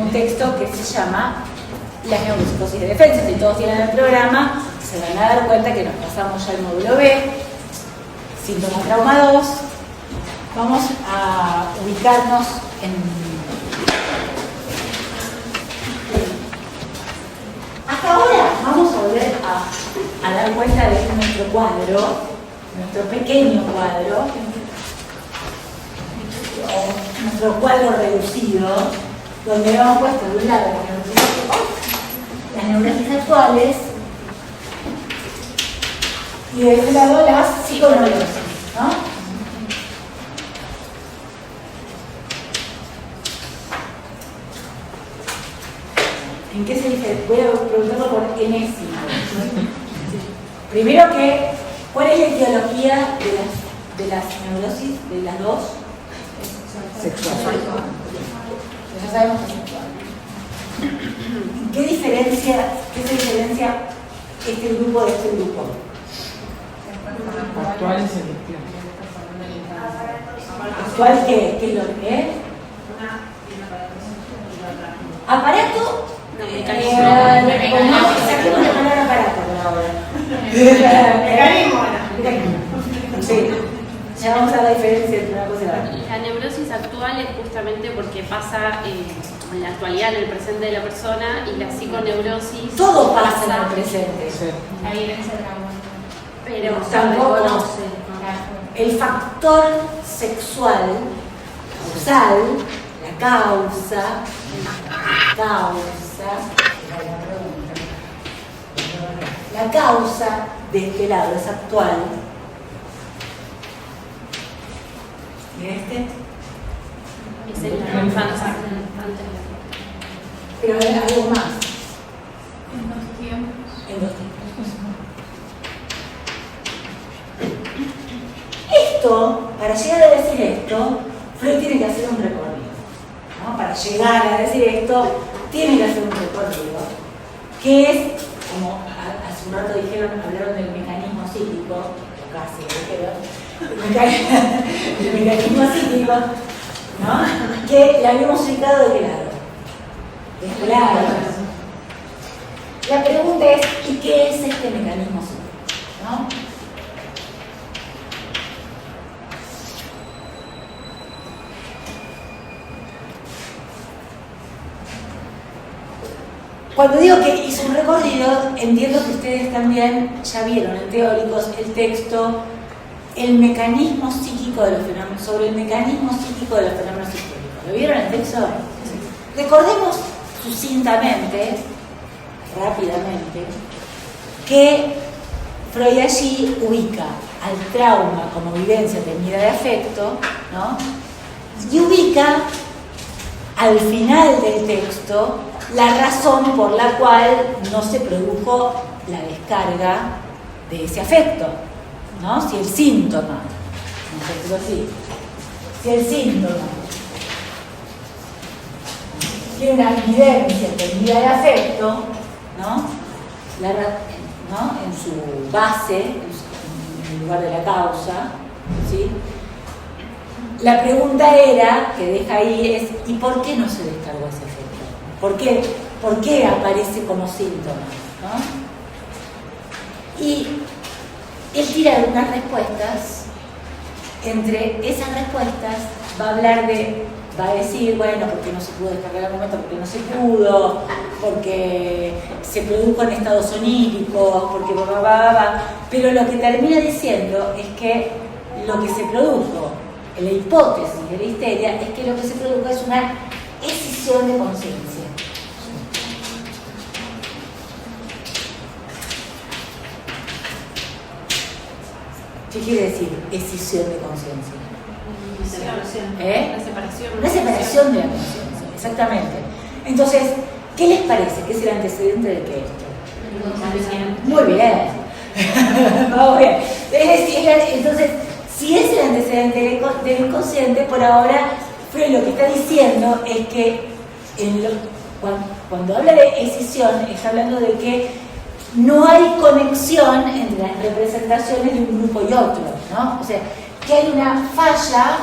un texto que se llama Las neuropsicosis de defensa. Si todos tienen el programa, se van a dar cuenta que nos pasamos ya al módulo B, síntoma trauma 2. Vamos a ubicarnos en... Hasta ahora vamos a volver a dar cuenta de nuestro cuadro, nuestro pequeño cuadro, o nuestro cuadro reducido, donde hemos puesto de un lado las neurosis actuales y de este lado las psiconeurosis, ¿no? ¿En qué se dice? Voy a preguntarlo por enésima. Primero, ¿cuál es la etiología de las neurosis de las dos? Sexual. Ya sabemos que es sexual. ¿Qué se diferencia este grupo de este grupo? Actual y celestial. ¿Actual qué es lo que es? Aparato. Saquemos la palabra aparato por ahora. Mecanismo. Sí. Ya vamos a la diferencia entre una cosa y la otra. La neurosis actual es justamente porque pasa en la actualidad, en el presente de la persona, y la psiconeurosis. Todo pasa en el presente. Sí. La vivencia trauma. Pero tampoco se reconoce. el factor sexual causal, la causa, la causa de este lado es actual. ¿Y este? Es en la infancia. Pero hay algo más. En dos tiempos. En dos tiempos. Esto, para llegar a decir esto, Freud tiene que hacer un recorrido, ¿no? Para llegar a decir esto, tiene que hacer un recorrido, que es, como hace un rato hablaron del mecanismo psíquico, o casi dijeron, el mecanismo psíquico, ¿no? Que le habíamos ubicado de qué lado. De este lado. La pregunta es, ¿y qué es este mecanismo psíquico? ¿No? Cuando digo que hice un recorrido, entiendo que ustedes también ya vieron en teóricos el texto El mecanismo psíquico de los fenómenos, sobre el mecanismo psíquico de los fenómenos históricos. ¿Lo vieron el texto? Sí. Recordemos sucintamente, rápidamente, que Freud allí ubica al trauma como vivencia teñida de afecto, ¿no? Y ubica al final del texto la razón por la cual no se produjo la descarga de ese afecto, ¿no? Si el síntoma, nosotros sí, si el síntoma tiene una evidencia teñida de afecto, ¿no? En su base, en lugar de la causa, ¿sí? La pregunta era, que deja ahí, es ¿y por qué no se descargó ese efecto? ¿Por qué aparece como síntoma? ¿No? Y él tira algunas respuestas. Entre esas respuestas va a decir, bueno, porque no se pudo descargar al momento, porque no se pudo, porque se produjo en estados oníricos, porque pero lo que termina diciendo es que lo que se produjo en la hipótesis de la histeria es que lo que se produjo es una escisión de conciencia. ¿Qué quiere decir escisión de conciencia? La separación. Una separación de la conciencia, exactamente. Entonces, ¿qué les parece? ¿Qué es el antecedente de qué esto? Muy bien. Vamos bien. Entonces, si es el antecedente del inconsciente, por ahora, Freud lo que está diciendo es que cuando habla de escisión, está hablando de que no hay conexión entre las representaciones de un grupo y otro, ¿no? O sea, que hay una falla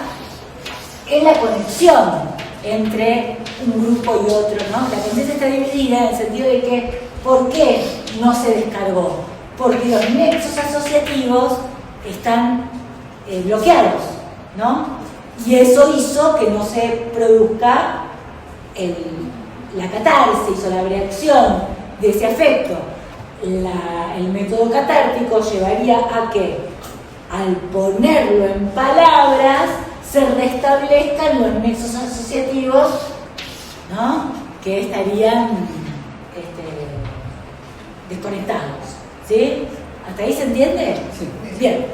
en la conexión entre un grupo y otro, ¿no? La conciencia está dividida en el sentido de que, ¿por qué no se descargó? Porque los nexos asociativos están bloqueados, ¿no? Y eso hizo que no se produzca la catarsis o la reacción de ese afecto. El método catártico llevaría a que, al ponerlo en palabras, se restablezcan los nexos asociativos, ¿no? Que estarían desconectados, ¿sí? ¿Hasta ahí se entiende? Sí. Bien.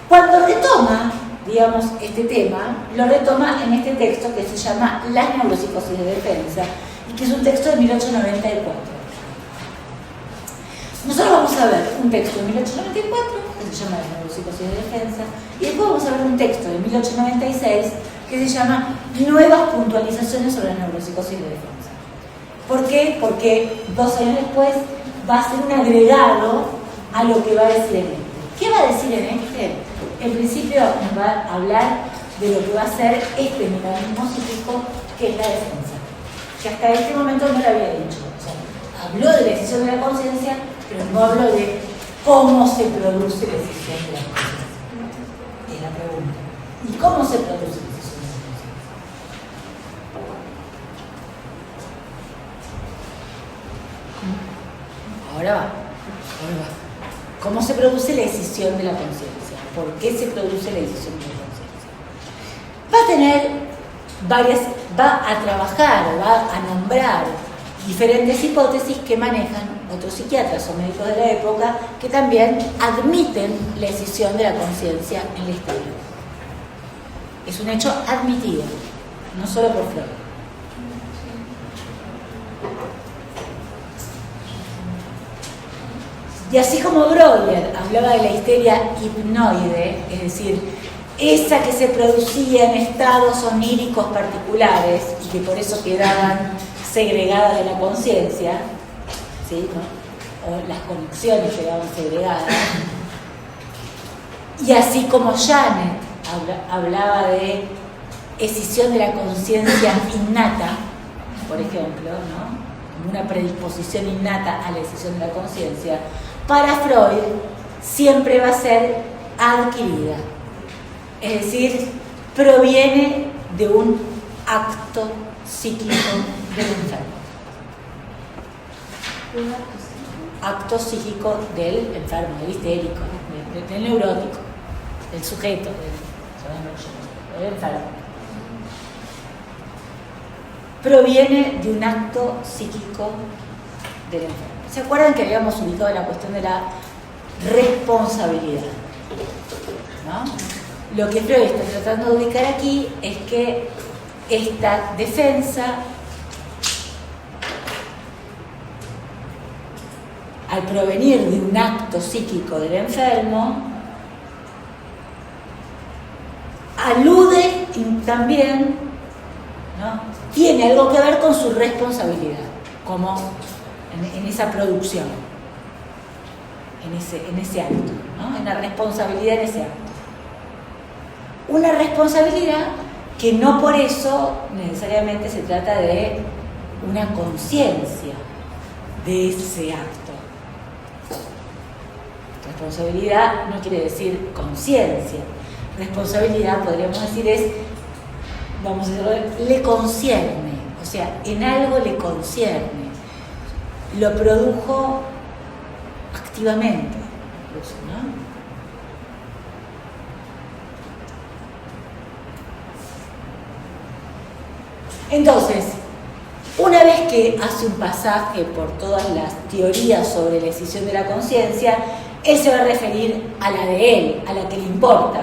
Cuando retoma, digamos, este tema, lo retoma en este texto que se llama Las neuropsicosis de defensa, y que es un texto de 1894. Nosotros vamos a ver un texto de 1894, que se llama Las neuropsicosis de defensa, y después vamos a ver un texto de 1896, que se llama Nuevas puntualizaciones sobre la neuropsicosis de defensa. ¿Por qué? Porque 2 años después va a ser un agregado a lo que va a decir en este. ¿Qué va a decir en este? En principio nos va a hablar de lo que va a ser este mecanismo psíquico que es la defensa, que hasta este momento no lo había dicho. O sea, habló de la decisión de la conciencia, pero no habló de cómo se produce la decisión de la conciencia. Es la pregunta. ¿Y cómo se produce la decisión de la conciencia? Ahora va. ¿Cómo se produce la decisión de la conciencia? ¿Por qué se produce la decisión de la conciencia? Va a tener va a trabajar, va a nombrar diferentes hipótesis que manejan otros psiquiatras o médicos de la época que también admiten la decisión de la conciencia en la historia. Es un hecho admitido, no solo por Freud. Y así como Breuer hablaba de la histeria hipnoide, es decir, esa que se producía en estados oníricos particulares y que por eso quedaban segregadas de la conciencia, ¿sí? ¿No? O las conexiones quedaban segregadas. Y así como Janet hablaba de escisión de la conciencia innata, por ejemplo, ¿no? Una predisposición innata a la escisión de la conciencia, para Freud siempre va a ser adquirida, es decir, proviene de un acto psíquico del enfermo. Acto psíquico del enfermo, del histérico, del neurótico, del sujeto, del enfermo. Proviene de un acto psíquico del enfermo. ¿Se acuerdan que habíamos ubicado la cuestión de la responsabilidad? ¿No? Lo que Freud está tratando de ubicar aquí es que esta defensa, al provenir de un acto psíquico del enfermo, alude también, ¿no? Tiene algo que ver con su responsabilidad, como en esa producción, en ese acto, ¿no? En la responsabilidad en ese acto. Una responsabilidad que no por eso necesariamente se trata de una conciencia de ese acto. Responsabilidad no quiere decir conciencia. Responsabilidad, podríamos decir, es, vamos a decirlo, le concierne, o sea, en algo le concierne. Lo produjo activamente, incluso, ¿no? Entonces, una vez que hace un pasaje por todas las teorías sobre la decisión de la conciencia, él se va a referir a la de él, a la que le importa,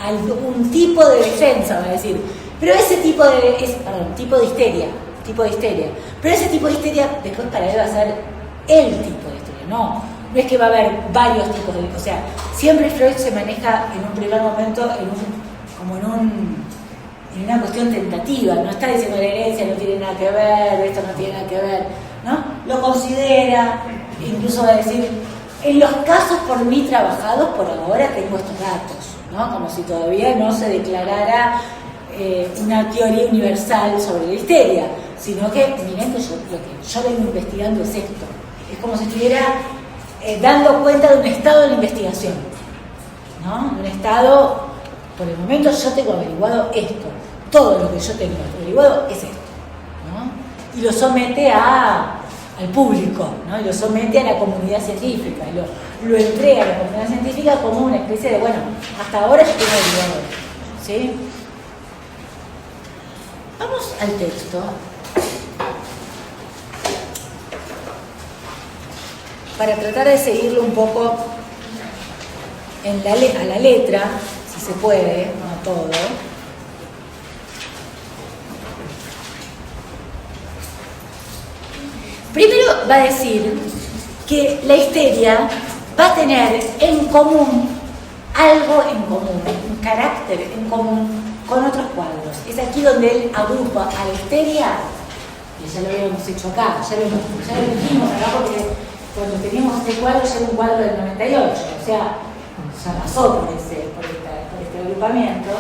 a un tipo de defensa, va a decir. Pero ese tipo de tipo de histeria. Pero ese tipo de histeria después para él va a ser el tipo de histeria, no es que va a haber varios tipos de, o sea, siempre Freud se maneja en un primer momento en una cuestión tentativa, no está diciendo la herencia no tiene nada que ver, esto no tiene nada que ver, ¿no? Lo considera, incluso va a decir, en los casos por mí trabajados, por ahora tengo estos datos, ¿no? Como si todavía no se declarara una teoría universal sobre la histeria. sino que miren que lo que yo vengo investigando es esto. Es como si estuviera dando cuenta de un estado de la investigación, ¿no? Un estado, por el momento yo tengo averiguado esto, todo lo que yo tengo averiguado es esto, ¿no? Y lo somete al público, ¿no? Y lo somete a la comunidad científica, lo entrega a la comunidad científica como una especie de, bueno, hasta ahora yo tengo averiguado esto, ¿sí? Vamos al texto. Para tratar de seguirlo un poco a la letra, si se puede, no todo. Primero va a decir que la histeria va a tener en común algo en común, un carácter en común con otros cuadros. Es aquí donde él agrupa a la histeria, que ya lo habíamos hecho acá, ya lo dijimos acá porque cuando teníamos este cuadro ya era un cuadro del 98, o sea, ya pasó por este agrupamiento.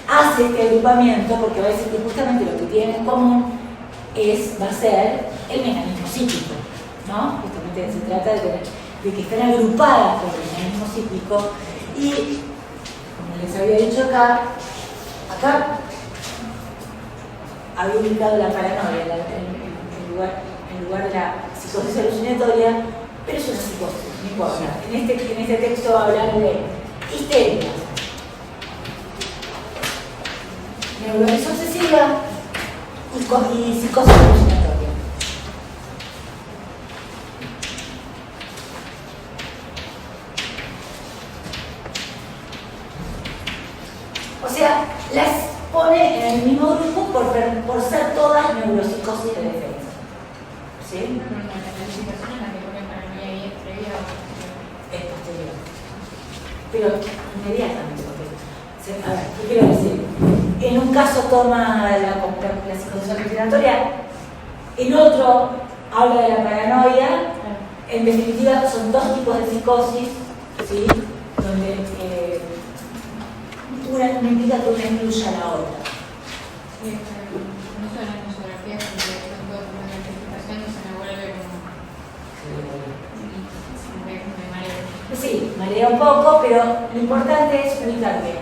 Hace este agrupamiento porque va a decir que justamente lo que tienen en común va a ser el mecanismo psíquico, ¿no? Justamente se trata de que están agrupadas por el mecanismo psíquico y, como les había dicho acá había ubicado la paranoia en lugar de la psicosis alucinatoria, pero es una psicosis, no importa. En este texto va a hablar de histeria, neurosis obsesiva y psicosis alucinatoria. O sea, las pone en el mismo grupo por ser todas neuropsicosis de defensa. ¿Sí? La situación en la que pone paranoia ahí es previa o Es posterior. Pero inmediatamente. A ver, ¿qué quiero decir? En un caso toma la psicosis alucinatoria, en otro habla de la paranoia. En definitiva, son dos tipos de psicosis, ¿sí? Donde una no implica que una incluya a la otra. no solo en nosografía, porque son todos como la interpretación se me vuelve como me mareo. Sí, marea un poco, pero lo importante es ubicar que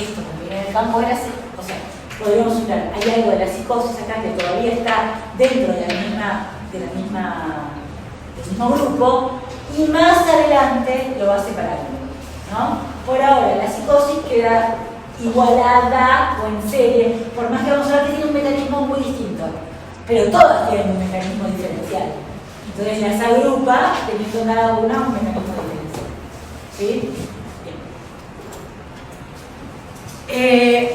esto también en el campo de la psicosis, o sea, podríamos ubicar, hay algo de la psicosis acá que todavía está dentro del mismo grupo, y más adelante lo va separando, ¿no? Por ahora la psicosis queda igualada o en serie, por más que vamos a ver que tiene un mecanismo muy distinto, pero todas tienen un mecanismo diferencial. Entonces las agrupa teniendo cada una un mecanismo diferencial. ¿Sí? Bien.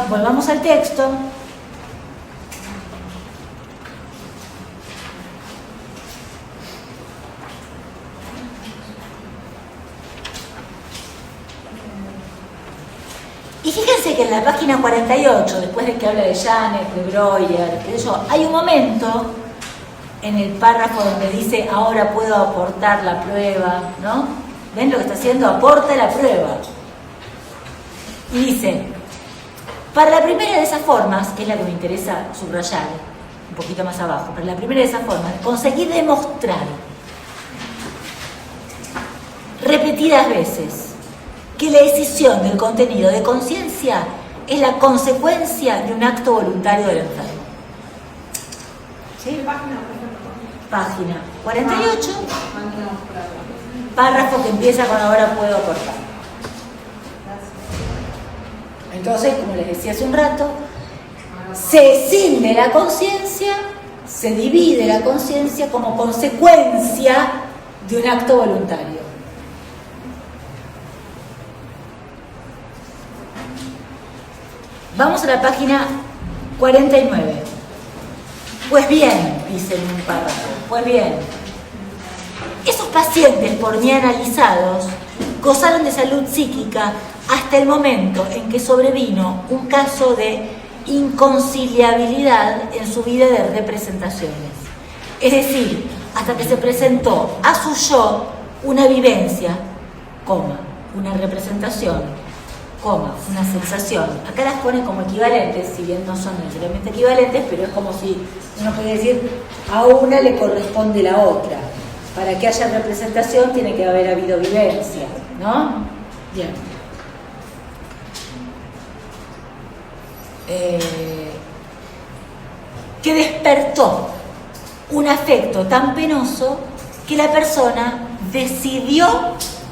Volvamos al texto. Y fíjense que en la página 48, después de que habla de Janet, de Breuer, hay un momento en el párrafo donde dice ahora puedo aportar la prueba, ¿no? ¿Ven lo que está haciendo? Aporta la prueba. Y dice, para la primera de esas formas, que es la que me interesa subrayar, un poquito más abajo, para la primera de esas formas, conseguí demostrar repetidas veces que la decisión del contenido de conciencia es la consecuencia de un acto voluntario del enfermo. ¿Sí? Página 48, párrafo que empieza con ahora puedo aportar. Entonces, como les decía hace un rato, se ciñe la conciencia, se divide la conciencia como consecuencia de un acto voluntario. Vamos a la página 49. Pues bien, dice en un párrafo, pues bien, esos pacientes por mí analizados gozaron de salud psíquica hasta el momento en que sobrevino un caso de inconciliabilidad en su vida de representaciones. Es decir, hasta que se presentó a su yo una vivencia, una representación, coma, una sensación. Acá las pone como equivalentes, si bien no son necesariamente equivalentes, pero es como si uno puede decir, a una le corresponde la otra. Para que haya representación tiene que haber habido vivencia, ¿no? Bien. Que despertó un afecto tan penoso que la persona decidió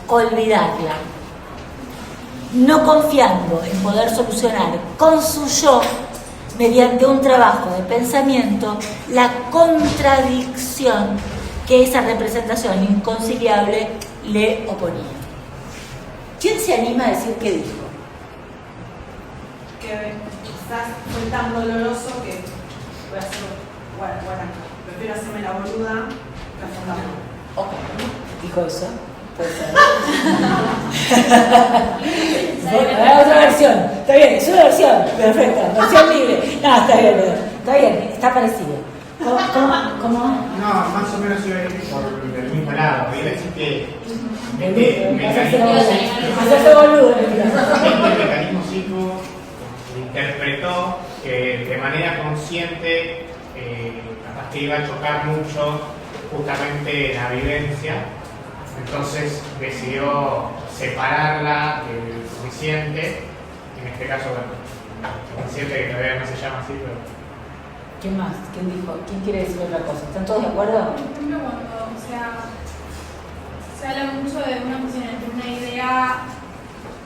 olvidarla, no confiando en poder solucionar con su yo, mediante un trabajo de pensamiento, la contradicción que esa representación inconciliable le oponía. ¿Quién se anima a decir qué dijo? Que quizás fue tan doloroso que voy a hacer, bueno, prefiero hacerme la boluda que hacerla. Ok, dijo eso. Puede ser. Otra versión. Está bien, es una versión. Perfecto, versión libre. No, está bien, está parecido. ¿Cómo? No, más o menos iba a ir por el mismo lado. Iba a decir que hacerse boludo. este mecanismo psíquico interpretó que de manera consciente capaz que iba a chocar mucho justamente la vivencia, entonces decidió separarla del consciente, en este caso el consciente que todavía no se llama así, pero... ¿Quién más? ¿Quién dijo? ¿Quién quiere decir otra cosa? ¿Están todos de acuerdo? Por ejemplo, cuando se habla mucho de una fusión entre una idea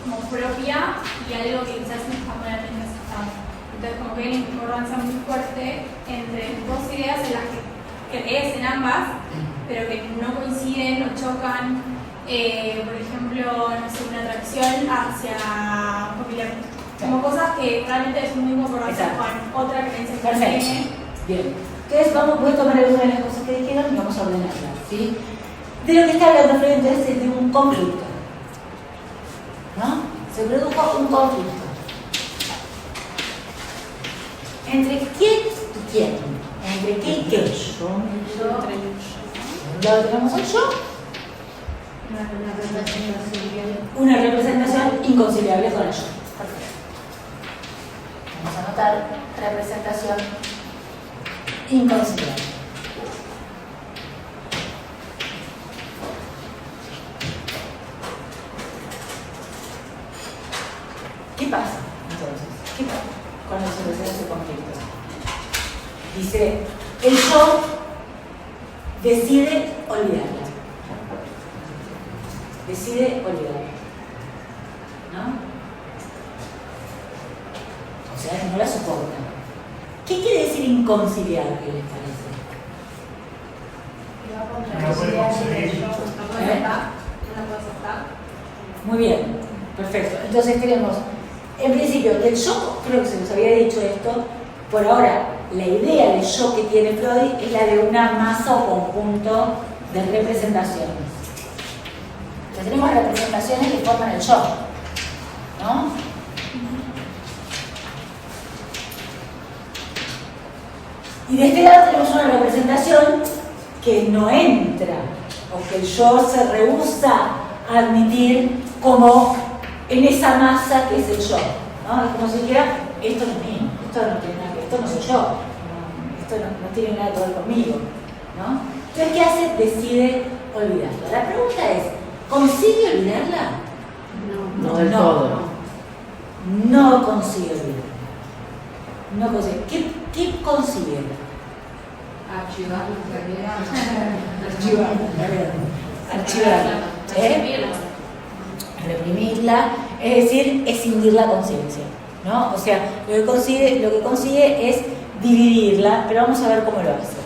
como propia y algo que quizás no está moralmente aceptado. Entonces, como que hay una concordancia muy fuerte entre dos ideas en las que crees en ambas, pero que no coinciden o chocan. Por ejemplo, no sé, una atracción hacia un familiar. Como cosas que realmente es muy concordancia con otra creencia que Perfecto. tiene. Bien. Entonces voy a tomar algunas de las cosas que dijeron y vamos a ordenarlas, ¿sí? De lo que está hablando Freud entonces es de un conflicto, ¿no? Se produjo un conflicto. ¿Entre quién y quién? ¿Entre qué y qué? ¿Lo tenemos el yo? Una representación inconciliable con el yo. Perfecto. Vamos a anotar representación inconciliable. ¿Qué pasa entonces? ¿Qué pasa con la solución de ese conflicto? Dice, el yo decide olvidarla. Decide olvidarla. ¿No? O sea, no la soporta. ¿Qué quiere decir inconciliable, les parece? No puede conseguir. Muy bien, perfecto. Entonces tenemos, en principio, del yo, creo que se nos había dicho esto, por ahora, la idea del yo que tiene Freud es la de una masa o conjunto de representaciones. Entonces tenemos representaciones que forman el yo, ¿no? Y de este lado tenemos una representación que no entra, o que el yo se rehúsa a admitir como en esa masa que es el yo, ¿no? Es como si dijera, esto no es mío, esto no tiene nada que ver, esto no soy yo, esto no tiene nada que ver conmigo, ¿no? Entonces, ¿qué hace? Decide olvidarla. La pregunta es, ¿consigue olvidarla? No del todo. No consigue olvidarla. No consigue. ¿Qué consigue? Archivar la realidad. Archivarla. Reprimirla, es decir, escindir la conciencia, ¿no? O sea, lo que consigue es dividirla, pero vamos a ver cómo lo hace.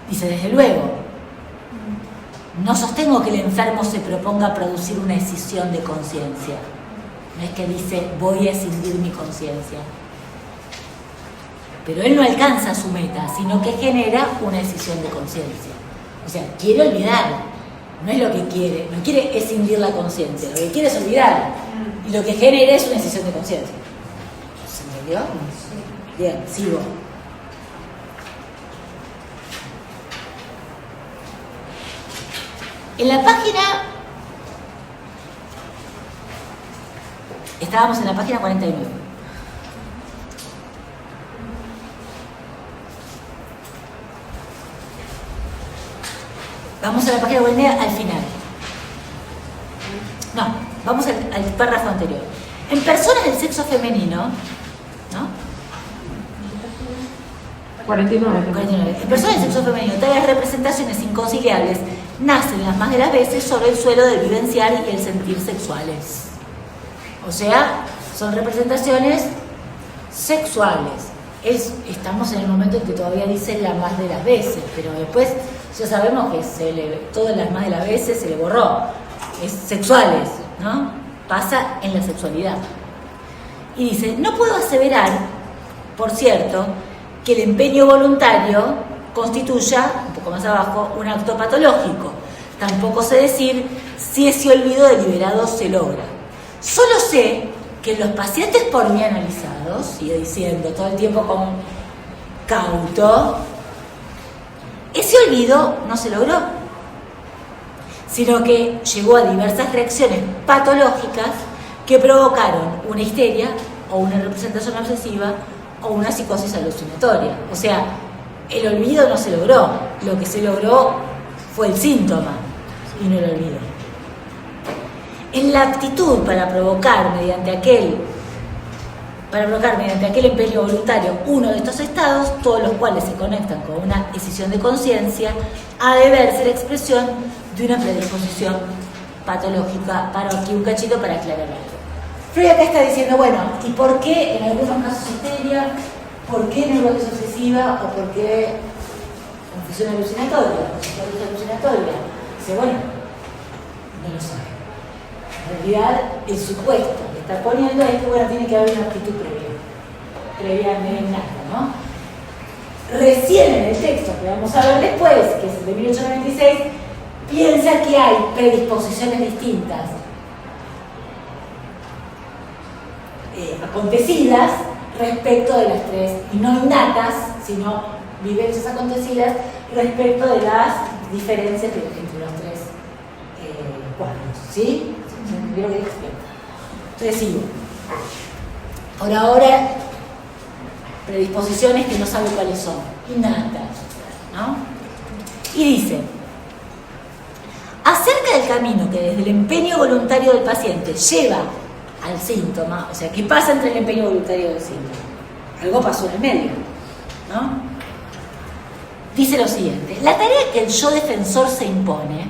Dice, desde luego, no sostengo que el enfermo se proponga producir una escisión de conciencia. No es que dice, voy a escindir mi conciencia. Pero él no alcanza su meta, sino que genera una escisión de conciencia. O sea, quiere olvidar. No es lo que quiere. No quiere escindir la conciencia. Lo que quiere es olvidar. Y lo que genera es una escisión de conciencia. ¿Se entendió? Bien, sigo. En la página... Estábamos en la página 49. Vamos a la página 49 al final. No, vamos al párrafo anterior. En personas del sexo femenino, ¿no? 49. 49. En personas del sexo femenino, tales representaciones inconciliables nacen las más de las veces sobre el suelo del vivenciar y el sentir sexuales. O sea, son representaciones sexuales. Estamos en el momento en que todavía dicen la más de las veces, pero después ya sabemos que todas las más de las veces se le borró. Es sexuales, ¿no? Pasa en la sexualidad. Y dice, no puedo aseverar, por cierto, que el empeño voluntario constituya, un poco más abajo, un acto patológico. Tampoco sé decir si ese olvido deliberado se logra. Solo sé que en los pacientes por mí analizados, sigue diciendo todo el tiempo con cauto, ese olvido no se logró, sino que llegó a diversas reacciones patológicas que provocaron una histeria o una representación obsesiva o una psicosis alucinatoria. O sea, el olvido no se logró, lo que se logró fue el síntoma y no el olvido. En la aptitud para provocar mediante aquel empeño voluntario uno de estos estados, todos los cuales se conectan con una decisión de conciencia, ha de verse la expresión de una predisposición patológica. Paro aquí un cachito para aclarar algo. Freud acá está diciendo, bueno, ¿y por qué en algunos casos histeria? ¿Por qué neurosis obsesiva? ¿O por qué confusión alucinatoria? Dice, bueno, no lo sabe. En realidad, el supuesto que está poniendo es que, bueno, tiene que haber una actitud previamente innata, ¿no? Recién en el texto que vamos a ver después, que es el de 1896, piensa que hay predisposiciones distintas acontecidas respecto de las tres, y no innatas, sino vivencias acontecidas respecto de las diferencias entre los tres cuadros, ¿sí? Creo que entonces sigo. Por ahora, predisposiciones que no sabe cuáles son, innatas, ¿no? Y dice, acerca del camino que desde el empeño voluntario del paciente lleva al síntoma, o sea, ¿qué pasa entre el empeño voluntario del síntoma? Algo pasó en el medio, ¿no? Dice lo siguiente, la tarea que el yo defensor se impone,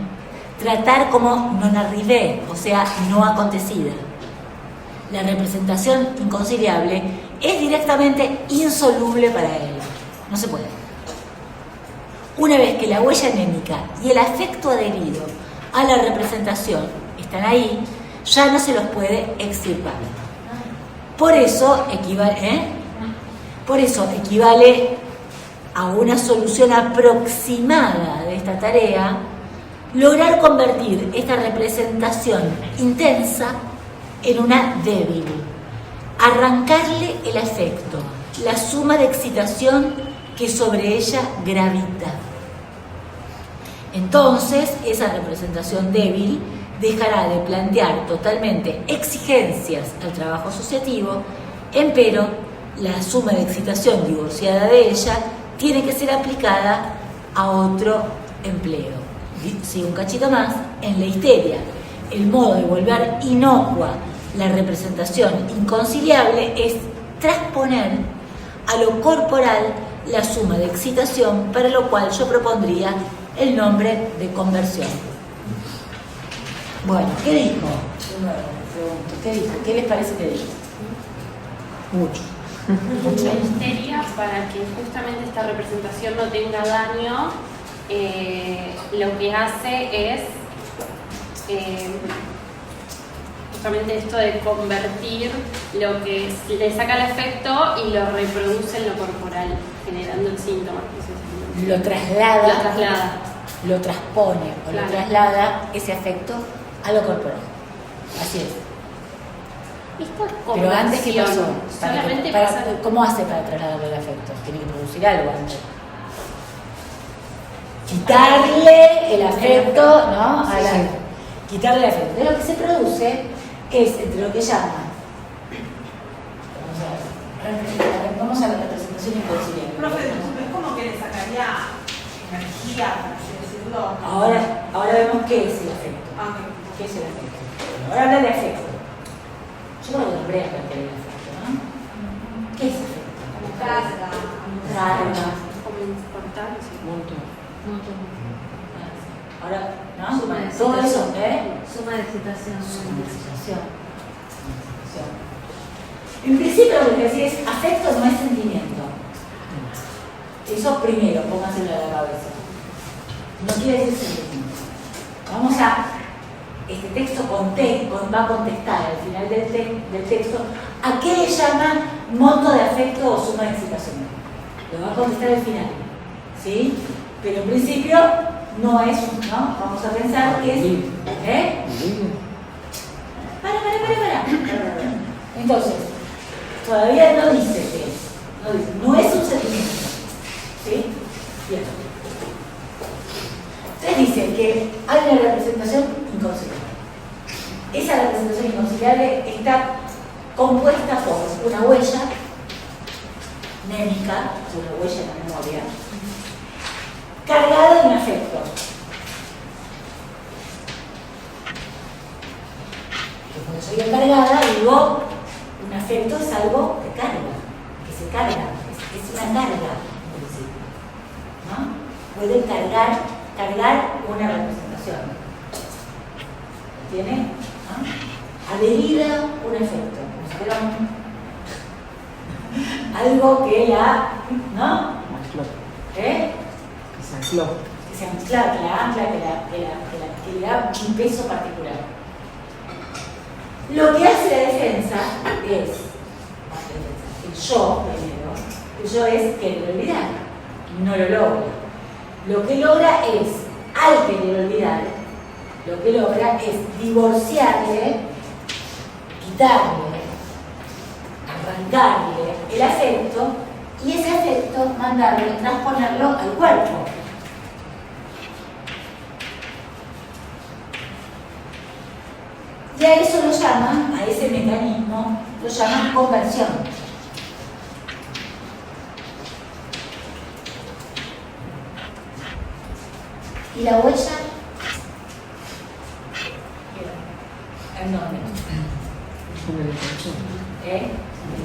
tratar como non arrivé, o sea, no acontecida. La representación inconciliable es directamente insoluble para él. No se puede. Una vez que la huella anémica y el afecto adherido a la representación están ahí, ya no se los puede extirpar. Por eso equivale a una solución aproximada de esta tarea lograr convertir esta representación intensa en una débil, arrancarle el afecto, la suma de excitación que sobre ella gravita. Entonces, esa representación débil dejará de plantear totalmente exigencias al trabajo asociativo, empero la suma de excitación divorciada de ella tiene que ser aplicada a otro empleo. Sí, un cachito más, en la histeria, el modo de volver inocua la representación inconciliable es transponer a lo corporal la suma de excitación, para lo cual yo propondría el nombre de conversión. Bueno, ¿qué dijo? ¿Qué dijo? ¿Qué les parece que dijo? Mucho. La histeria, para que justamente esta representación no tenga daño, lo que hace es justamente esto de convertir lo que le saca el efecto y lo reproduce en lo corporal, generando el síntoma. Lo traslada, Lo transpone o claro. Lo traslada ese afecto a lo corporal. Así es. Pero antes, ¿qué pasó? ¿Cómo hace para trasladar el afecto? Tiene que producir algo antes. quitarle el afecto, ¿no? Quitarle el afecto. De lo que se produce es entre lo que llaman, vamos a la representación inconsciente. Profe, es como que le sacaría energía, por así decirlo. Ahora vemos qué es el afecto. Ah, ¿Qué es el afecto? Ahora habla de afecto. Yo creo que debería plantear el afecto, ¿no? ¿Qué es afecto? Carga. Carga. Como insoportable, sí. Ahora, ¿no? Suma de Todo eso, Suma de excitación. Suma de excitación. En principio lo que decía es, afecto no es sentimiento. Eso primero, pónganselo a la cabeza. No quiere decir sentimiento. Vamos a, este texto va a contestar al final del texto a qué le llama monto de afecto o suma de excitación. Lo va a contestar al final, ¿sí? Pero en principio no es, ¿no? Vamos a pensar que es, Para. Entonces, todavía no dice qué es. No es un sentimiento. ¿Sí? Bien. Entonces dice que hay una representación inconciliable. Esa representación inconciliable está compuesta por una huella mnémica, una huella en la memoria, cargada de un afecto. Que cuando soy cargada, digo, un afecto es algo que carga, que se carga, es una carga, en principio, ¿no? Puede cargar una representación. ¿Tiene? ¿No? Adherida a un efecto. Como si fuera algo que la, ¿no? Que se ancló. Que se ancla, que la ancla, que le da un peso particular. Lo que hace la defensa es, el yo primero, el yo es querer olvidar, no lo logra. Lo que logra es, al querer olvidar, lo que logra es divorciarle, quitarle, arrancarle el afecto y ese afecto mandarlo, transponerlo al cuerpo. Y a eso lo llaman, a ese mecanismo, lo llaman conversión. ¿Y la huella? ¿En dónde?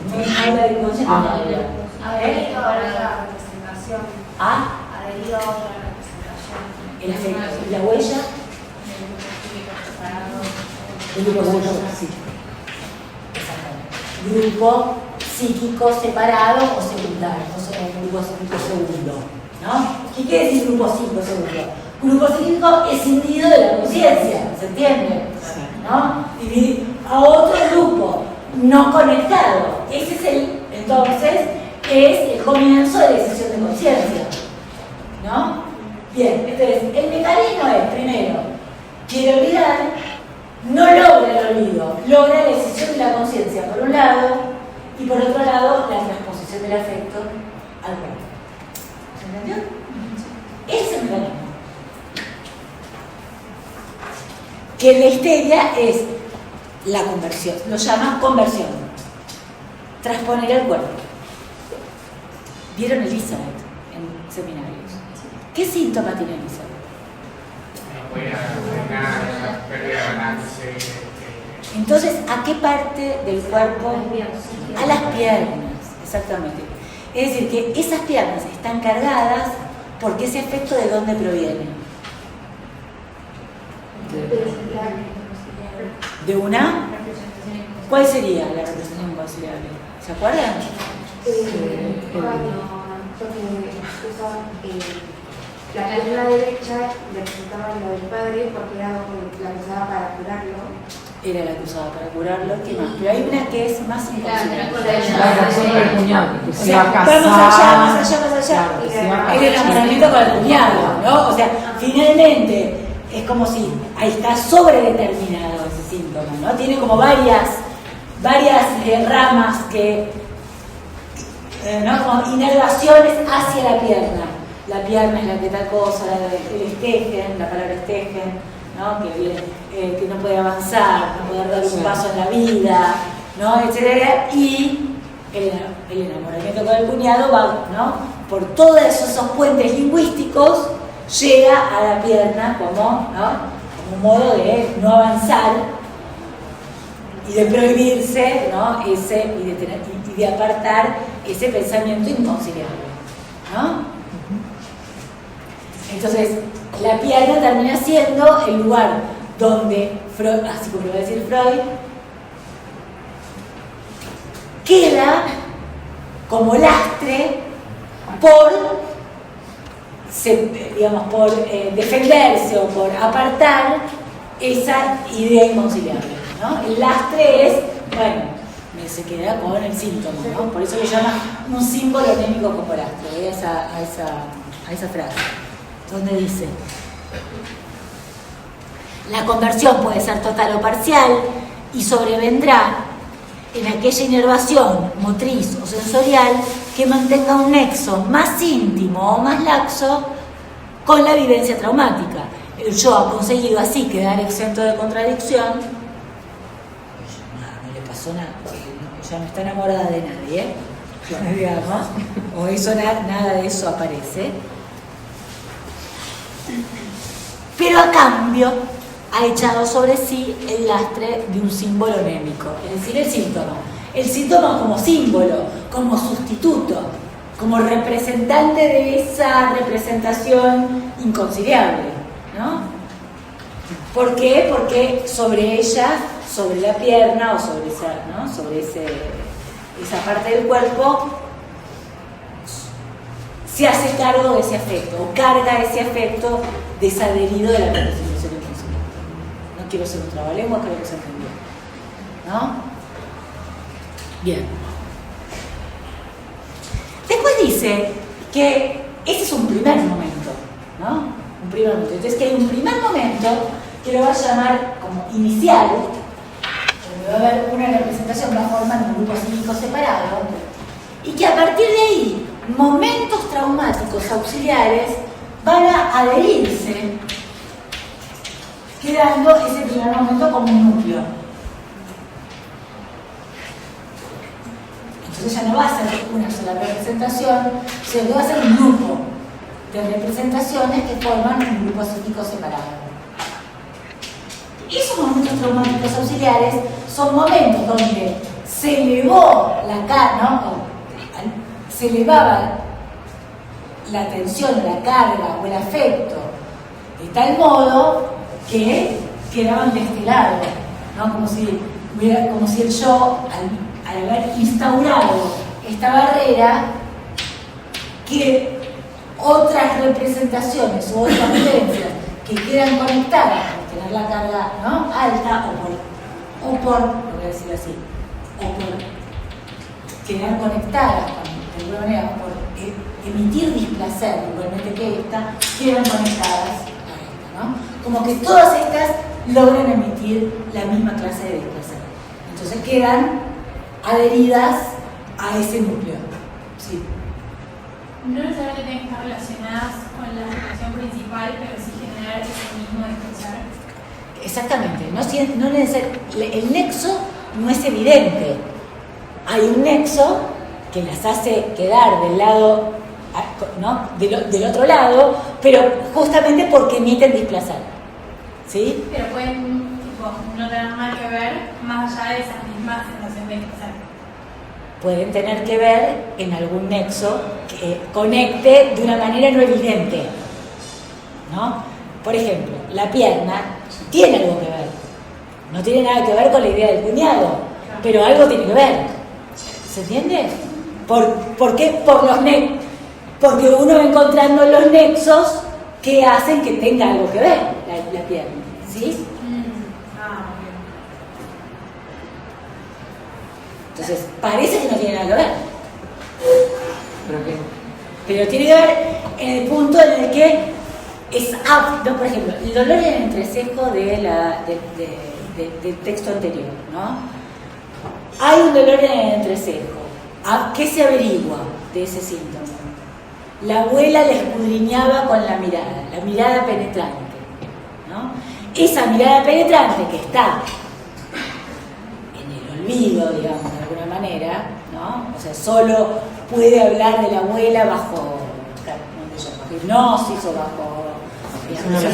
No habla de inconsciente, no habla. Adherido a otra representación. Adherido a otra representación. El afecto. ¿Y la huella? El grupo psíquico. Exactamente. Grupo psíquico separado o secundario, o sea, un grupo psíquico segundo, ¿no? ¿Qué quiere decir grupo psíquico segundo? Grupo psíquico escindido de la conciencia, ¿se entiende? ¿No? Y a otro grupo no conectado. Ese es entonces, es el comienzo de la decisión de conciencia, ¿no? Bien, entonces, el mecanismo es, primero, quiere olvidar, no logra el olvido, logra la decisión de la conciencia por un lado, y por otro lado, la transposición del afecto al cuerpo. ¿Se entendió? Ese es el mecanismo. Que en la histeria es la conversión, lo llaman conversión, transponer al cuerpo. ¿Vieron Elizabeth en seminarios? ¿Qué síntoma tiene Elizabeth? Pérdida de balance. Entonces, ¿a qué parte del cuerpo? A las piernas, exactamente. Es decir, que esas piernas están cargadas porque ese efecto ¿de dónde proviene? ¿De una? ¿Cuál sería la representación inconciliable? ¿Se acuerdan? La pierna derecha representaba lo del padre porque era la que usaba para curarlo. Era la que usaba para curarlo, ¿qué más? Pero hay una que es más inconciliable. La relación con el cuñado, que O se sea, iba a casar. más allá. Claro, que se iba a casar. El enamoramiento con el cuñado, ¿no? O sea, finalmente es como si ahí está sobredeterminado ese síntoma, ¿no? Tiene como varias ramas que, ¿no? Como inervaciones hacia la pierna. la pierna es la que tal cosa, el estejen, la palabra estejen, ¿no? Que no puede avanzar, no poder dar un paso en la vida, ¿no? Etcétera, y el enamoramiento con el cuñado va, ¿no? Por todos esos puentes lingüísticos llega a la pierna como, ¿no? Como un modo de no avanzar y de prohibirse, ¿no? y de apartar ese pensamiento inconciliable, ¿no? Entonces, la pierna termina siendo el lugar donde Freud, así como lo va a decir Freud, queda como lastre por defenderse o por apartar esa idea inconciliable, ¿no? El lastre es, bueno, se queda con el síntoma, ¿no? Por eso le llama un símbolo anémico como lastre, a esa frase, donde dice: la conversión puede ser total o parcial y sobrevendrá en aquella inervación motriz o sensorial que mantenga un nexo más íntimo o más laxo con la vivencia traumática. El yo ha conseguido así quedar exento de contradicción. No le pasó nada, ya no está enamorada de nadie, digamos, o eso, nada de eso aparece. Pero a cambio ha echado sobre sí el lastre de un símbolo anémico, es decir, el síntoma. El síntoma como símbolo, como sustituto, como representante de esa representación inconciliable, ¿no? ¿Por qué? Porque sobre ella, sobre la pierna o sobre esa, ¿no? Sobre esa parte del cuerpo, se hace cargo de ese afecto, o carga ese afecto desadherido de la representación inconciliable. No quiero ser un trabalengua, creo que se entendió, ¿no? Bien. Después dice que ese es un primer momento, ¿no? Un primer momento. Entonces que hay un primer momento que lo va a llamar como inicial, donde va a haber una representación, va a formar un grupo psíquico separado, y que a partir de ahí, momentos traumáticos auxiliares van a adherirse, quedando ese primer momento como un núcleo. Entonces ya no va a ser una sola representación, sino que va a ser un grupo de representaciones que forman un grupo psíquico separado. Esos momentos traumáticos auxiliares son momentos donde se elevó la carga, ¿no? Se elevaba la tensión, la carga o el afecto de tal modo que quedaban de este lado, ¿no? Como si el yo, al haber instaurado esta barrera, que otras representaciones o otras vivencias que quedan conectadas por tener la carga, ¿no? alta o por, lo voy a decir así, o por quedar conectadas de alguna manera, por emitir displacer, igualmente que esta, quedan conectadas a esta, ¿no? Como que todas estas logran emitir la misma clase de displacer. Entonces quedan adheridas a ese núcleo. Sí. No necesariamente tienen que estar relacionadas con la situación principal, pero sí generar ese mismo displacer. Exactamente. El nexo no es evidente. Hay un nexo que las hace quedar del lado, ¿no? del otro lado, pero justamente porque emiten displacer. ¿Sí? Pero pueden no tener nada que ver más allá de esas mismas sensaciones de displacer. Pueden tener que ver en algún nexo que conecte de una manera no evidente, ¿no? Por ejemplo, la pierna tiene algo que ver. No tiene nada que ver con la idea del cuñado, pero algo tiene que ver. ¿Se entiende? ¿Por qué? Porque uno va encontrando los nexos que hacen que tenga algo que ver la pierna, ¿sí? Entonces, parece que no tiene nada que ver. Pero tiene que ver en el punto en el que es apto, por ejemplo, el dolor en el entrecejo del texto anterior, ¿no? Hay un dolor en el entrecejo. ¿Qué se averigua de ese síntoma? la abuela le escudriñaba con la mirada penetrante, ¿no? Esa mirada penetrante que está en el olvido, digamos, de alguna manera, ¿no? O sea, solo puede hablar de la abuela bajo hipnosis o bajo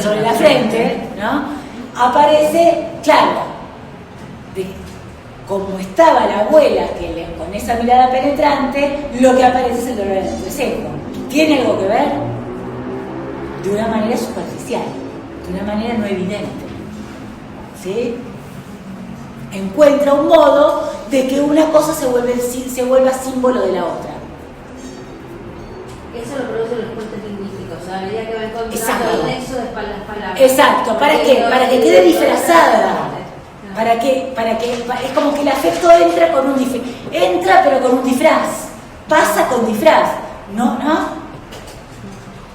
sobre la frente, ¿no? Aparece, claro, como estaba la abuela con esa mirada penetrante, lo que aparece es el dolor en el entrecejo. ¿Tiene algo que ver? De una manera superficial, de una manera no evidente, ¿sí? Encuentra un modo de que una cosa se vuelva símbolo de la otra. Eso lo producen los puentes lingüísticos, o sea, a medida que va encontrando Exacto. el nexo de las palabras. Exacto, ¿para qué? Para que quede disfrazada. Para que es como que el afecto entra pero con un disfraz. Pasa con disfraz, ¿no?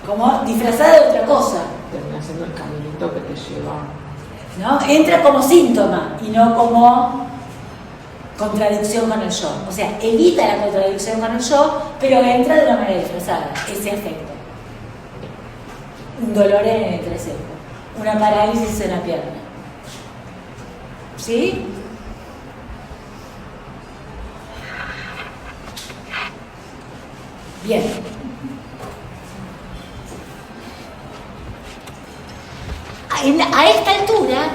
Como disfrazada de otra cosa. Termina siendo el caminito que te lleva. ¿No? Entra como síntoma y no como contradicción con el yo. O sea, evita la contradicción con el yo, pero entra de una manera disfrazada, ese afecto. Un dolor en el entrecejo, una parálisis en la pierna. ¿Sí? Bien. A esta altura,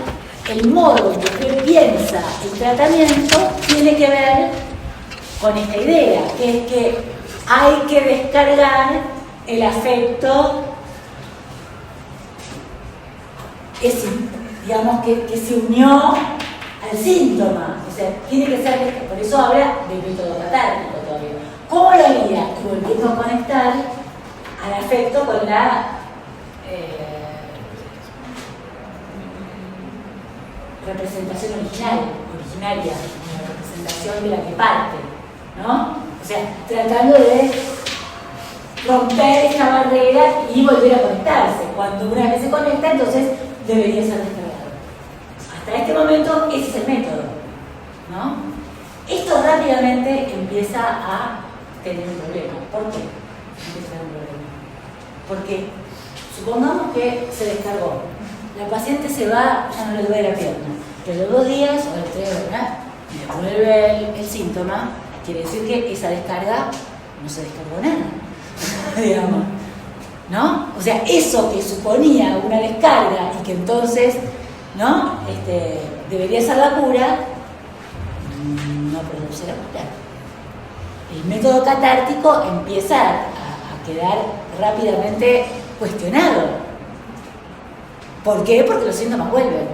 el modo en que piensa el tratamiento tiene que ver con esta idea, que es que hay que descargar el afecto, digamos que se unió al síntoma, o sea, tiene que ser, por eso habla del método catártico todavía. ¿Cómo lo haría? Volviendo a conectar al afecto con la representación originaria, la representación de la que parte, ¿no? O sea, tratando de romper esta barrera y volver a conectarse. Cuando una vez se conecta, entonces debería ser descargado. Hasta este momento, ese es el método, ¿no? Esto rápidamente empieza a tener un problema. ¿Por qué empieza a tener un problema? Porque supongamos que se descargó. La paciente se va, ya no le duele la pierna, pero 2 días o 3 horas le vuelve el síntoma, quiere decir que esa descarga no se descargó nada, digamos, ¿no? O sea, eso que suponía una descarga y que entonces, ¿no? Debería ser la cura, no produce la cura. El método catártico empieza a quedar rápidamente cuestionado. ¿Por qué? Porque los síntomas vuelven.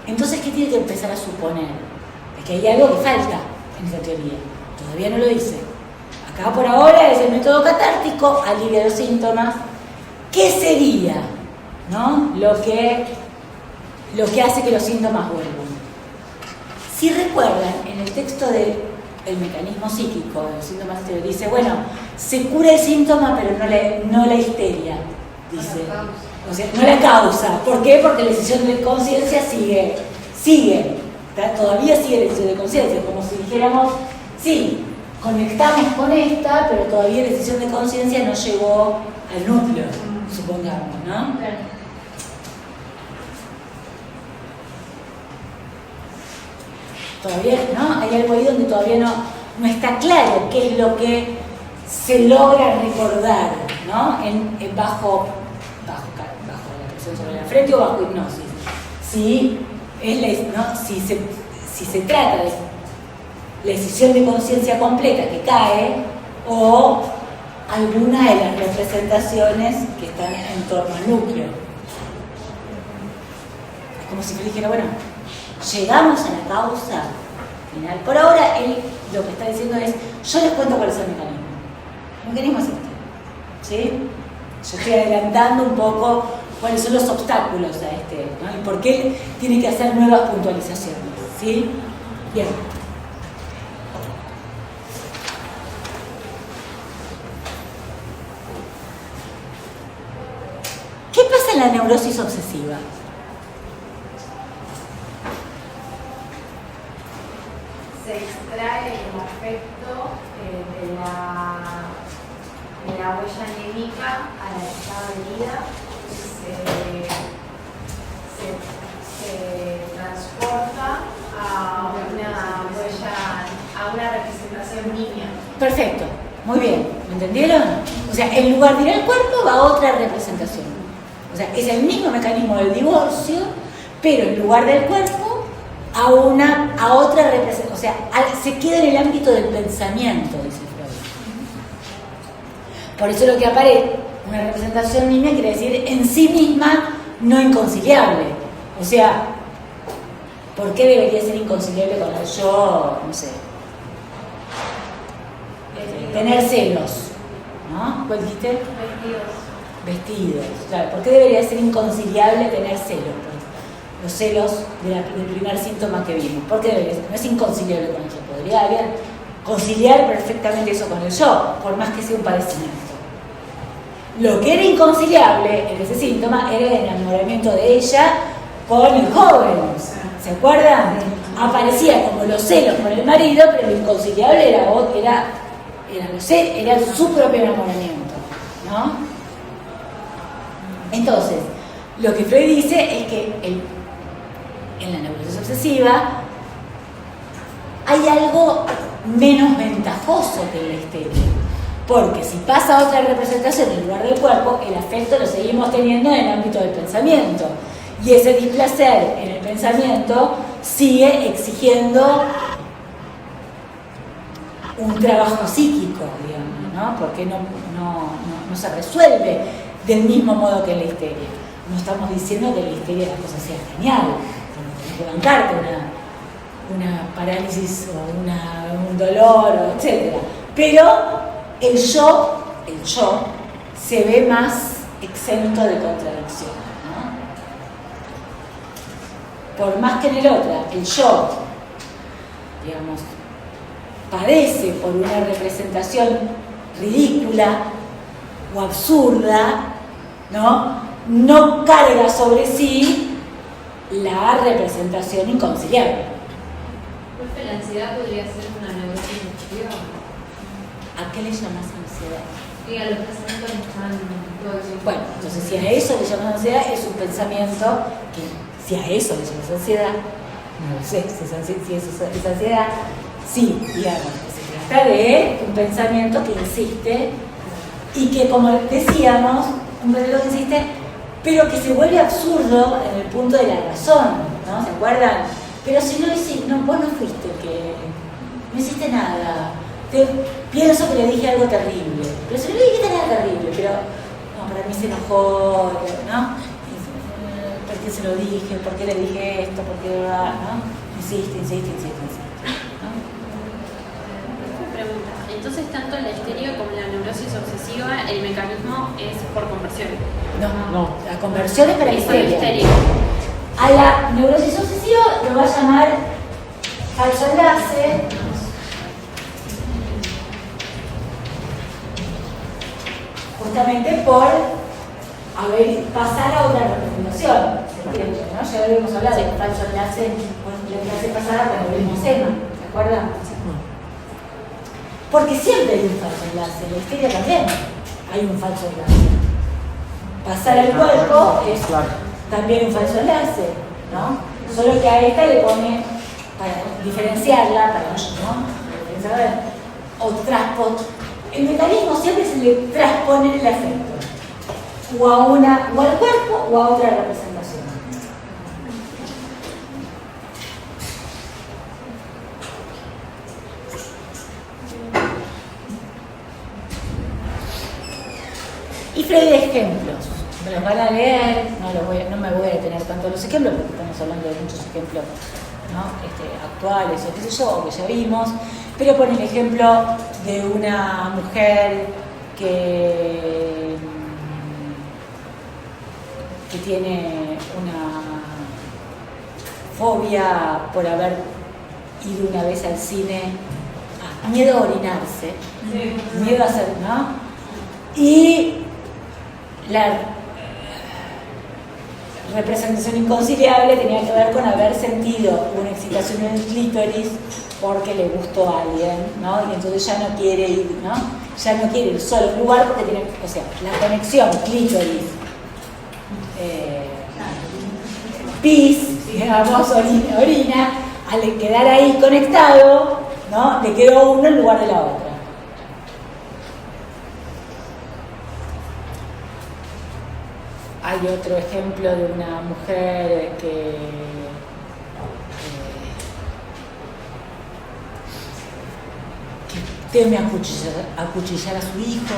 Entonces, ¿qué tiene que empezar a suponer? Es que hay algo que falta en esa teoría. Todavía no lo dice. Acá por ahora es el método catártico, alivia los síntomas. ¿Qué sería, ¿no? lo que hace que los síntomas vuelvan? Si recuerdan, en el texto del mecanismo psíquico de los síntomas dice, bueno, se cura el síntoma, pero no la histeria, dice. O sea, no la causa. ¿Por qué? Porque la decisión de conciencia sigue. Todavía sigue la decisión de conciencia, como si dijéramos, sí, conectamos con esta, pero todavía la decisión de conciencia no llegó al núcleo, supongamos, ¿no? Todavía, ¿no? Hay algo ahí donde todavía no está claro qué es lo que se logra recordar, ¿no? Bajo la presión sobre la frente o bajo hipnosis. Si se trata de la decisión de conciencia completa que cae o alguna de las representaciones que están en torno al núcleo. Es como si yo dijera, bueno, llegamos a la causa final. Por ahora, él lo que está diciendo es, yo les cuento cuál es el mecanismo. El mecanismo es este, ¿sí? Yo estoy adelantando un poco cuáles son los obstáculos a ¿no? Y por qué tiene que hacer nuevas puntualizaciones, ¿sí? Bien. ¿Qué pasa en la neurosis obsesiva? Se extrae extrae el afecto de la huella anémica a la estado de vida, se transporta a una representación niña. Perfecto, muy bien, ¿me entendieron? O sea, en lugar de ir al cuerpo va a otra representación. O sea, es el mismo mecanismo del divorcio, pero en lugar del cuerpo a otra representación. O sea, se queda en el ámbito del pensamiento, dice Freud. Por eso lo que aparece, una representación niña quiere decir en sí misma no inconciliable. O sea, ¿por qué debería ser inconciliable con el yo? No sé. Tener celos, ¿no? ¿Cuál dijiste? Vestidos, claro. ¿Por qué debería ser inconciliable tener celos? Los celos del primer síntoma que vimos. ¿Por qué debería ser? No es inconciliable con el yo. Podría haber conciliar perfectamente eso con el yo, por más que sea un padecimiento. Lo que era inconciliable en ese síntoma era el enamoramiento de ella con el joven. ¿Se acuerdan? Aparecía como los celos con el marido, pero lo inconciliable era su propio enamoramiento, ¿no? Entonces, lo que Freud dice es que en la neurosis obsesiva hay algo menos ventajoso que en la histeria, porque si pasa a otra representación en lugar del cuerpo, el afecto lo seguimos teniendo en el ámbito del pensamiento, y ese displacer en el pensamiento sigue exigiendo un trabajo psíquico, digamos, ¿no? Porque no se resuelve del mismo modo que en la histeria. No estamos diciendo que en la histeria la cosa sea genial, tenés que bancarte una parálisis o un dolor, etc. Pero el yo se ve más exento de contradicción, ¿no? Por más que en el otro, el yo, digamos, padece por una representación ridícula o absurda, no carga sobre sí la representación inconciliable. ¿La ansiedad podría ser una neurosis obsesiva? ¿A qué le llamas ansiedad? Y a los pensamientos que están todo el tiempo. Bueno, entonces si a eso le llamas ansiedad, es un pensamiento que, si a eso le llamas ansiedad, no lo sé, si eso es ansiedad, sí, digamos, que se trata de un pensamiento que insiste y que, como decíamos, un pensamiento que insiste, pero que se vuelve absurdo en el punto de la razón, ¿no? ¿Se acuerdan? Pero si no hiciste, vos no fuiste que no hiciste nada. Pienso que le dije algo terrible, pero si no le dijiste nada terrible, pero no, para mí se enojó, ¿no? ¿Por qué se lo dije? ¿Por qué le dije esto? ¿Por qué no? Insiste, ¿no? Pregunta. Entonces, tanto la histeria como la neurosis obsesiva, el mecanismo es por conversión. No. La conversión es para la histeria. A la neurosis obsesiva lo va a llamar falso enlace. Justamente por pasar a otra representación. ¿No? Ya habíamos hablado del falso enlace, la clase pasada cuando vimos EMA, ¿se acuerdan? Porque siempre hay un falso enlace, en la histeria también hay un falso enlace. Pasar al cuerpo es también un falso enlace, ¿no? Solo que a esta le pone, para diferenciarla, o transporte. El mecanismo siempre se le transpone el afecto, o al cuerpo o a otra representación. Y Freud de ejemplos, me los van a leer, no me voy a detener tanto en los ejemplos porque estamos hablando de muchos ejemplos, ¿no? Actuales o qué sé yo, o que ya vimos, pero pone el ejemplo de una mujer que tiene una fobia por haber ido una vez al cine, miedo a orinarse, miedo a hacer, ¿no? Y representación inconciliable tenía que ver con haber sentido una excitación en el clítoris porque le gustó a alguien, ¿no? Y entonces ya no quiere ir, ¿no? Ya no quiere ir solo a un lugar porque tiene, o sea, la conexión clítoris, pis, digamos, orina, al quedar ahí conectado, ¿no? Le quedó uno en lugar de la otra. Hay otro ejemplo de una mujer que teme acuchillar a su hijo.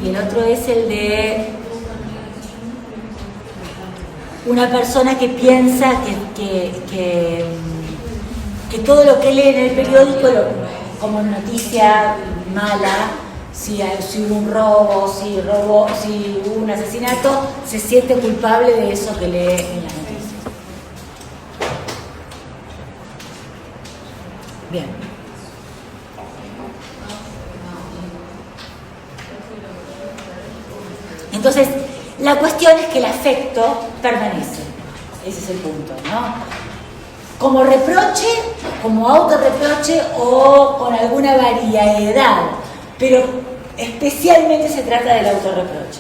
Y el otro es el de una persona que piensa que todo lo que lee en el periódico como noticia mala, si hubo un robo, si hubo un asesinato, se siente culpable de eso que lee en la noticia. Bien. Entonces, la cuestión es que el afecto permanece. Ese es el punto, ¿no? Como reproche, como autorreproche o con alguna variedad, pero especialmente se trata del autorreproche.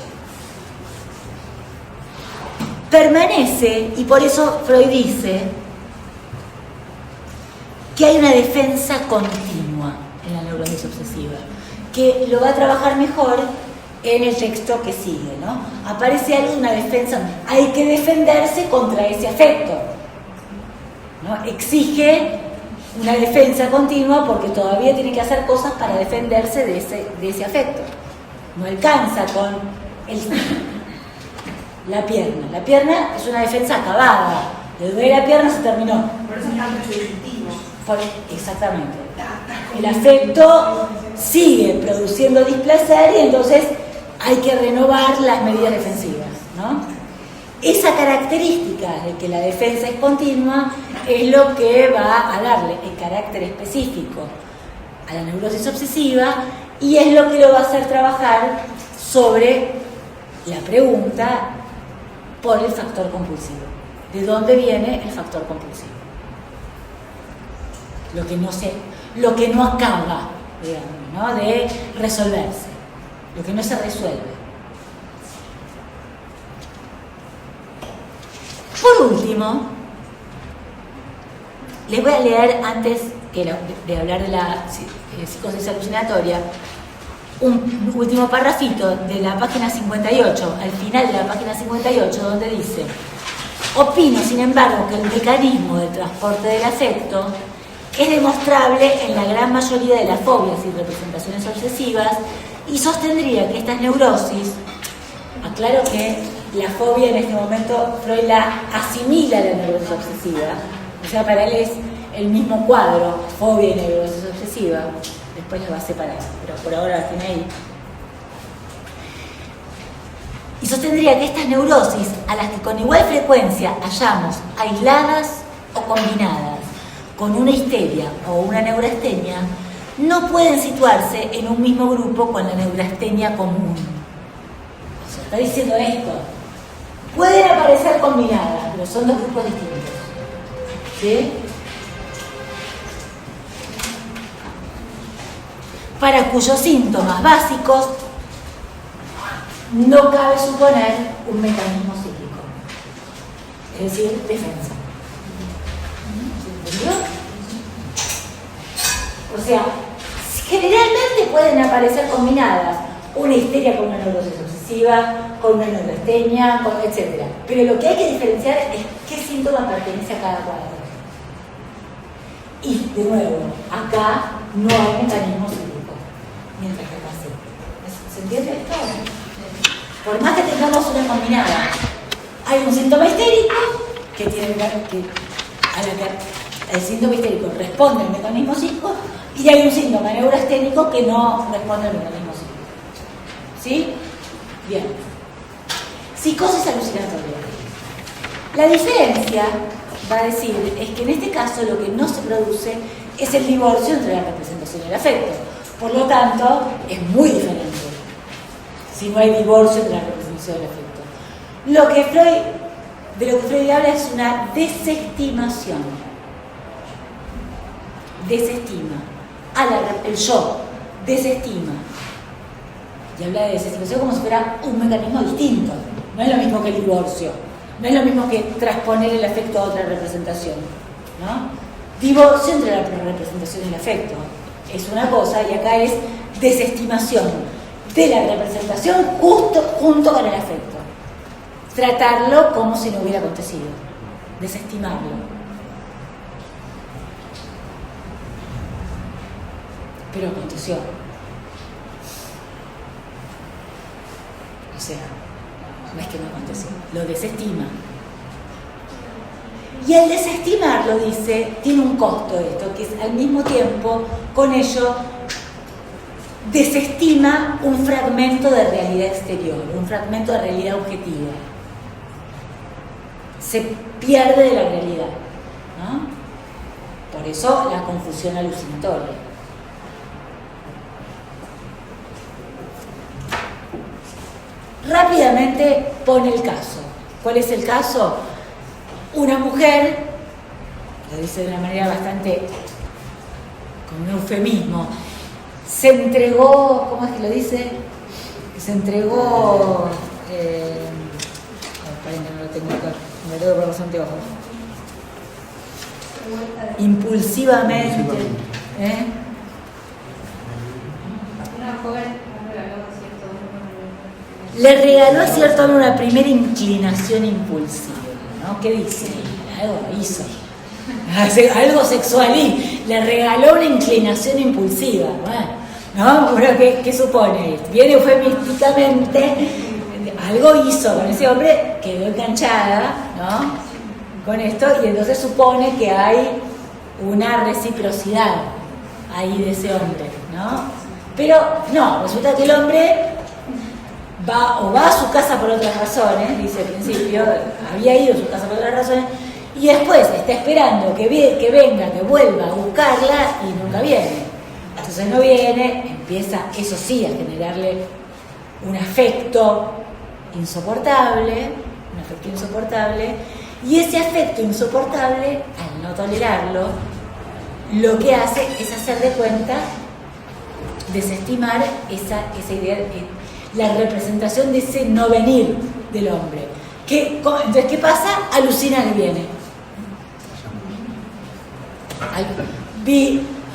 Permanece, y por eso Freud dice que hay una defensa continua en la neurosis obsesiva, que lo va a trabajar mejor en el texto que sigue, ¿no? Aparece algo de una defensa, hay que defenderse contra ese afecto, ¿no? Exige una defensa continua porque todavía tiene que hacer cosas para defenderse de ese afecto. No alcanza con la pierna. La pierna es una defensa acabada. Le duele la pierna, se terminó. Por eso es tan repetitivo. Exactamente. El afecto sigue produciendo displacer y entonces hay que renovar las medidas defensivas, ¿no? Esa característica de que la defensa es continua es lo que va a darle el carácter específico a la neurosis obsesiva y es lo que lo va a hacer trabajar sobre la pregunta por el factor compulsivo. ¿De dónde viene el factor compulsivo? Lo que no acaba, digamos, ¿no? De resolverse, lo que no se resuelve. Por último, les voy a leer, antes de hablar de la psicosis alucinatoria, un último parrafito de la página 58, al final de la página 58, donde dice: opino, sin embargo, que el mecanismo de transporte del afecto es demostrable en la gran mayoría de las fobias y representaciones obsesivas y sostendría que estas neurosis, aclaro que la fobia en este momento Freud la asimila a la neurosis obsesiva, o sea, para él es el mismo cuadro, fobia y neurosis obsesiva, después lo va a separar, pero por ahora la tiene ahí. Y sostendría que estas neurosis, a las que con igual frecuencia hallamos aisladas o combinadas con una histeria o una neurastenia, no pueden situarse en un mismo grupo con la neurastenia común. O sea, está diciendo esto. Pueden aparecer combinadas, pero son dos grupos distintos. ¿Sí? Para cuyos síntomas básicos no cabe suponer un mecanismo psíquico, es decir, defensa. ¿Entendió? O sea, generalmente pueden aparecer combinadas una histeria con una neurosis obsesiva, con una neurastenia, etc. Pero lo que hay que diferenciar es qué síntoma pertenece a cada cuadro. Y, de nuevo, acá no hay mecanismo psíquico, mientras que acá sí. ¿Se entiende esto? Por más que tengamos una combinada, Hay un síntoma histérico que tiene el síntoma histérico responde al mecanismo psíquico y hay un síntoma neurasténico que no responde al mecanismo psíquico. ¿Sí? Bien. Psicosis alucinatoria. La diferencia, va a decir, es que en este caso lo que no se produce es el divorcio entre la representación y el afecto. Por lo tanto, es muy diferente si no hay divorcio entre la representación y el afecto. De lo que Freud habla es una desestimación. Desestima. El yo desestima. Y habla de desestimación como si fuera un mecanismo distinto. No es lo mismo que el divorcio. No es lo mismo que transponer el afecto a otra representación, ¿no? Divorcio entre la representación y el afecto es una cosa y acá es desestimación de la representación junto con el afecto. Tratarlo como si no hubiera acontecido. Desestimarlo. Pero aconteció. O sea, no es que no aconteció, lo desestima. Y al desestimarlo, dice, tiene un costo esto, que es al mismo tiempo, con ello, desestima un fragmento de realidad exterior, un fragmento de realidad objetiva. Se pierde de la realidad, ¿no? Por eso la confusión alucinatoria. Rápidamente pone el caso. ¿Cuál es el caso? Una mujer, lo dice de una manera bastante, con un eufemismo, se entregó, ¿cómo es que lo dice? Se entregó, esperen que no lo tengo acá, me lo tengo por los anteojos. Impulsivamente. Una joven le regaló a cierto hombre una primera inclinación impulsiva, ¿no? ¿Qué dice? Algo hizo. Algo sexual y le regaló una inclinación impulsiva, ¿no? Pero ¿qué supone? Viene eufemísticamente, algo hizo con ese hombre, quedó enganchada, ¿no? Con esto, y entonces supone que hay una reciprocidad ahí de ese hombre, ¿no? Pero no, resulta que el hombre va a su casa por otras razones, dice al principio, había ido a su casa por otras razones, y después está esperando que venga, que vuelva a buscarla y nunca viene. Entonces no viene, empieza, eso sí, a generarle un afecto insoportable, y ese afecto insoportable, al no tolerarlo, lo que hace es hacer de cuenta, desestimar esa idea, la representación de ese no venir del hombre. Entonces, ¿qué pasa? Alucina que viene.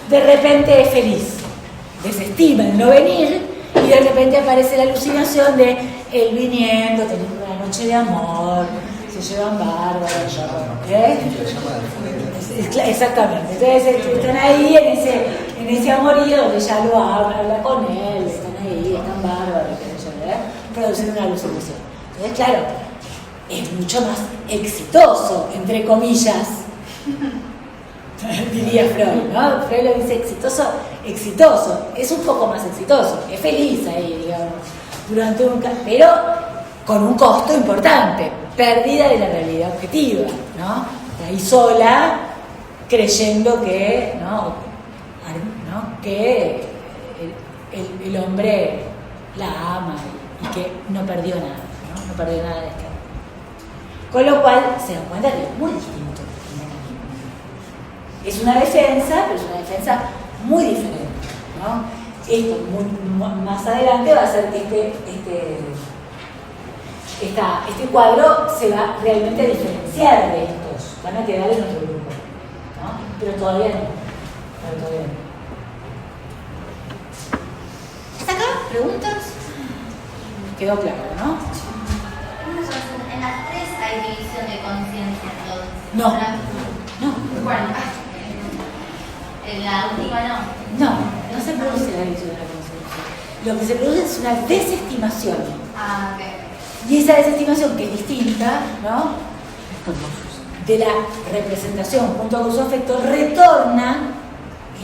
De repente es feliz, desestima el no venir y de repente aparece la alucinación de él viniendo, teniendo una noche de amor, se llevan bárbaros, exactamente. Entonces están ahí en ese amorío donde ella lo habla con él, están ahí, están bárbaros, produciendo una alucinación. Entonces, claro, es mucho más exitoso, entre comillas, diría Freud, ¿no? Freud lo dice exitoso, es un poco más exitoso, es feliz ahí, digamos, durante pero con un costo importante, pérdida de la realidad objetiva, ¿no? Ahí sola, creyendo que, ¿no? Que el hombre la ama y que no perdió nada, ¿no? No perdió nada de esto. Con lo cual se dan cuenta que es muy distinto el mecanismo. Es una defensa, pero es una defensa muy diferente, ¿no? Esto más adelante va a hacer que este cuadro se va realmente a diferenciar de estos, van a quedar en otro grupo, ¿no? Pero todavía no. ¿Hasta acá? ¿Preguntas? Quedó claro, ¿no? En las tres hay división de conciencia, entonces. No. ¿Cuál? En la última no. No se produce la división de la conciencia. Lo que se produce es una desestimación. Ah, ok. Y esa desestimación, que es distinta, ¿no?, de la representación junto con su afecto, retorna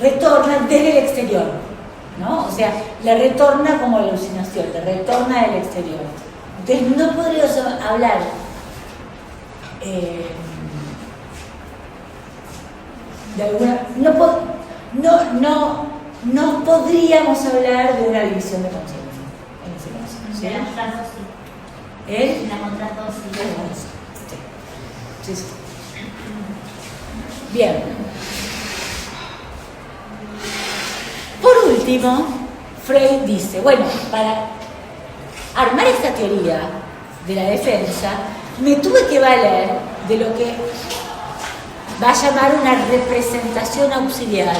desde el exterior, ¿no? O sea, la retorna como alucinación, la retorna del exterior. Entonces no podríamos hablar de alguna, no podríamos hablar de una división de conciencia en ese caso, ¿sí? La contradosis. ¿Eh? La contradosis. Sí, sí. Bien. Por último, Freud dice, bueno, para armar esta teoría de la defensa, me tuve que valer de lo que va a llamar una representación auxiliar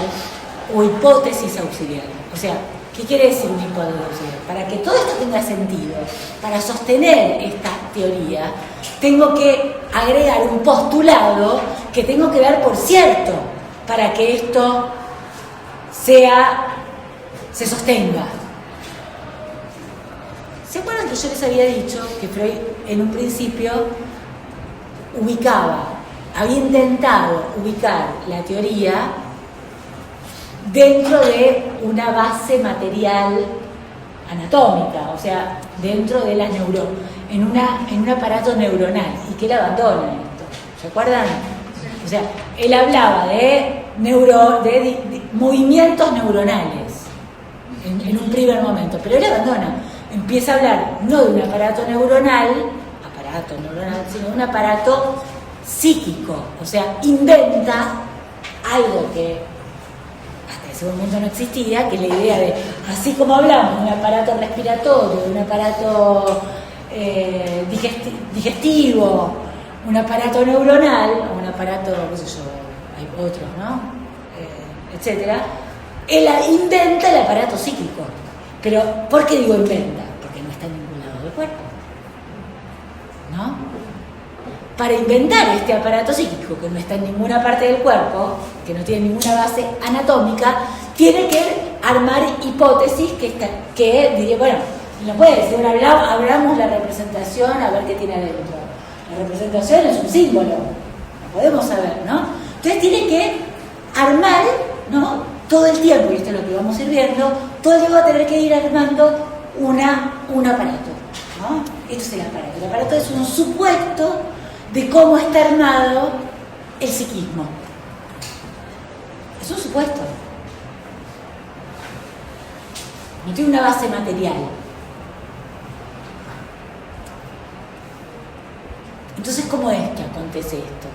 o hipótesis auxiliar. O sea, ¿qué quiere decir una hipótesis auxiliar? Para que todo esto tenga sentido, para sostener esta teoría, tengo que agregar un postulado que tengo que dar por cierto para que esto se sostenga. ¿Se acuerdan que yo les había dicho que Freud en un principio había intentado ubicar la teoría dentro de una base material anatómica, o sea, dentro de la en un aparato neuronal, y que él abandona esto? ¿Se acuerdan? O sea, él hablaba de movimientos neuronales en un primer momento, pero él abandona. Empieza a hablar no de un aparato neuronal, sino de un aparato psíquico. O sea, inventa algo que hasta ese momento no existía, que es la idea de, así como hablamos de un aparato respiratorio, de un aparato digestivo, un aparato neuronal, o un aparato, qué sé yo, hay otros, ¿no? Etcétera. Él inventa el aparato psíquico. Pero, ¿por qué digo inventa? Porque no está en ningún lado del cuerpo, ¿no? Para inventar este aparato psíquico, que no está en ninguna parte del cuerpo, que no tiene ninguna base anatómica, tiene que armar hipótesis que diría, bueno, no puede decir, bueno, abramos la representación a ver qué tiene adentro. La representación es un símbolo, lo podemos saber, ¿no? Entonces tiene que armar, ¿no?, todo el tiempo, y esto es lo que vamos a ir viendo, todo el tiempo va a tener que ir armando un aparato, ¿no? Esto es el aparato. El aparato es un supuesto de cómo está armado el psiquismo. Es un supuesto. No tiene una base material. Entonces, ¿cómo es que acontece esto?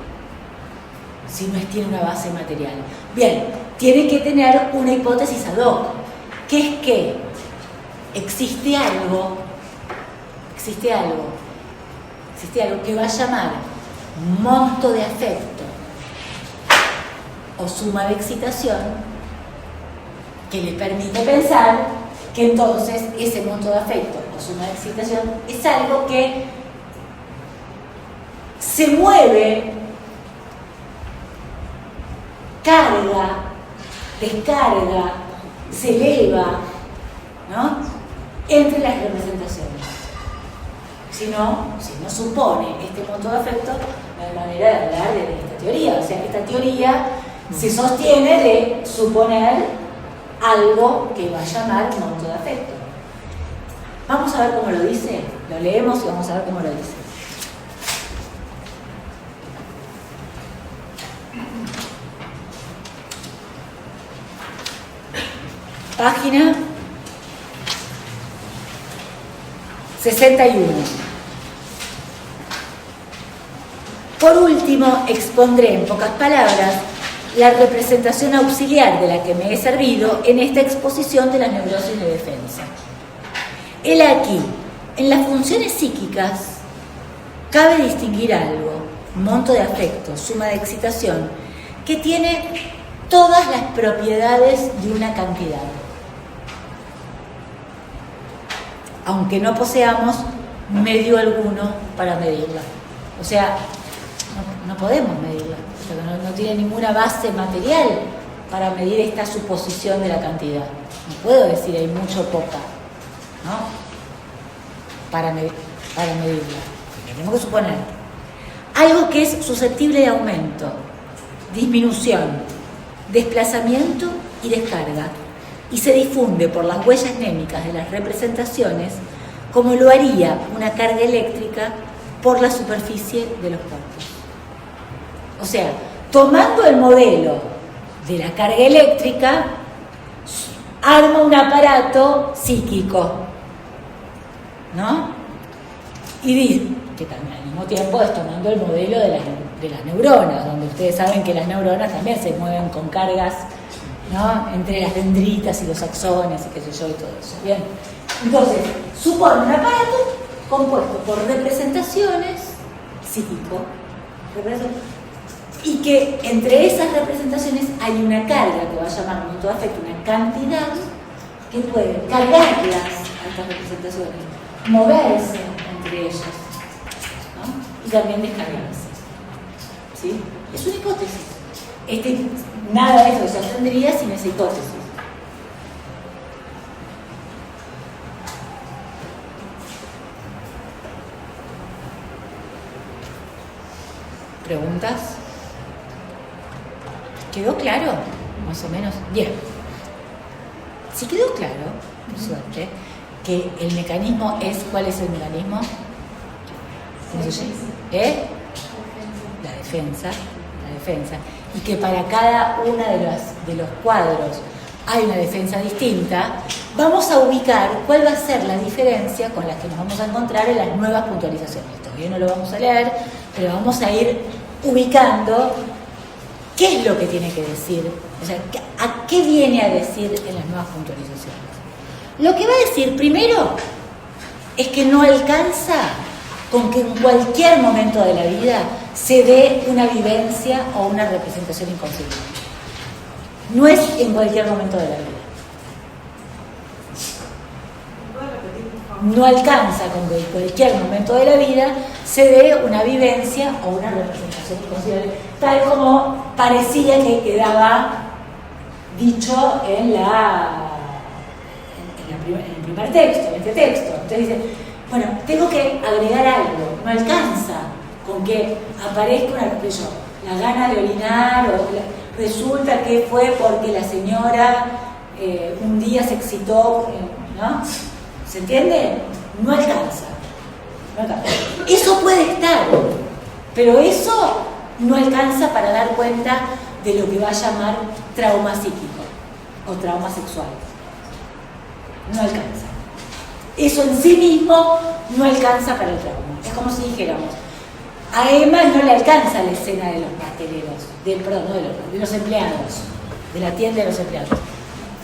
Si no tiene una base material. Bien, tiene que tener una hipótesis ad hoc, que es que existe algo que va a llamar monto de afecto o suma de excitación, que le permite pensar que entonces ese monto de afecto o suma de excitación es algo que se mueve, carga, descarga, se eleva, ¿no?, entre las representaciones. Si no supone este monto de afecto, no hay manera de hablar de esta teoría. O sea, esta teoría se sostiene de suponer algo que va a llamar monto de afecto. Vamos a ver cómo lo dice. Lo leemos y vamos a ver cómo lo dice. Página 61. Por último, expondré en pocas palabras la representación auxiliar de la que me he servido en esta exposición de la neurosis de defensa. He aquí, en las funciones psíquicas, cabe distinguir algo, monto de afecto, suma de excitación, que tiene todas las propiedades de una cantidad, aunque no poseamos medio alguno para medirla. O sea, no podemos medirla, porque no tiene ninguna base material para medir esta suposición de la cantidad. No puedo decir hay mucho o poca, ¿no? para medirla. Tenemos que suponer algo que es susceptible de aumento, disminución, desplazamiento y descarga, y se difunde por las huellas némicas de las representaciones como lo haría una carga eléctrica por la superficie de los cuerpos. O sea, tomando el modelo de la carga eléctrica, arma un aparato psíquico, ¿no? Y dice que también al mismo tiempo es tomando el modelo de las neuronas, donde ustedes saben que las neuronas también se mueven con cargas, ¿no? Entre las dendritas y los axones y qué sé yo y todo eso. Bien. Entonces, supone un aparato compuesto por representaciones psíquico, y que entre esas representaciones hay una carga que va a llamar con todo afecto una cantidad que puede cargarlas a estas representaciones, moverse entre ellas, ¿no? Y también descargarse. ¿Sí? Es una hipótesis. Nada de eso se tendría sin esa hipótesis. ¿Preguntas? ¿Quedó claro? Más o menos. Bien. Si quedó claro, por suerte, que el mecanismo es... ¿Cuál es el mecanismo? ¿Cómo se llama? La defensa. Y que para cada uno de los cuadros hay una defensa distinta, vamos a ubicar cuál va a ser la diferencia con las que nos vamos a encontrar en las nuevas puntualizaciones. Todavía no lo vamos a leer, pero vamos a ir ubicando qué es lo que tiene que decir, o sea, a qué viene a decir en las nuevas puntualizaciones. Lo que va a decir primero es que no alcanza con que en cualquier momento de la vida se dé una vivencia o una representación inconcebible. No es en cualquier momento de la vida. No alcanza con que en cualquier momento de la vida se dé una vivencia o una representación inconcebible, tal como parecía que quedaba dicho en el primer texto, en este texto. Entonces dice, bueno, tengo que agregar algo, no alcanza con que aparezca la gana de orinar, o resulta que fue porque la señora un día se excitó, ¿no? ¿Se entiende? No alcanza. Eso puede estar, pero eso no alcanza para dar cuenta de lo que va a llamar trauma psíquico o trauma sexual. No alcanza. Eso en sí mismo no alcanza para el trauma. Es como si dijéramos, a Emma no le alcanza la escena de los pasteleros, de los empleados, de la tienda de los empleados.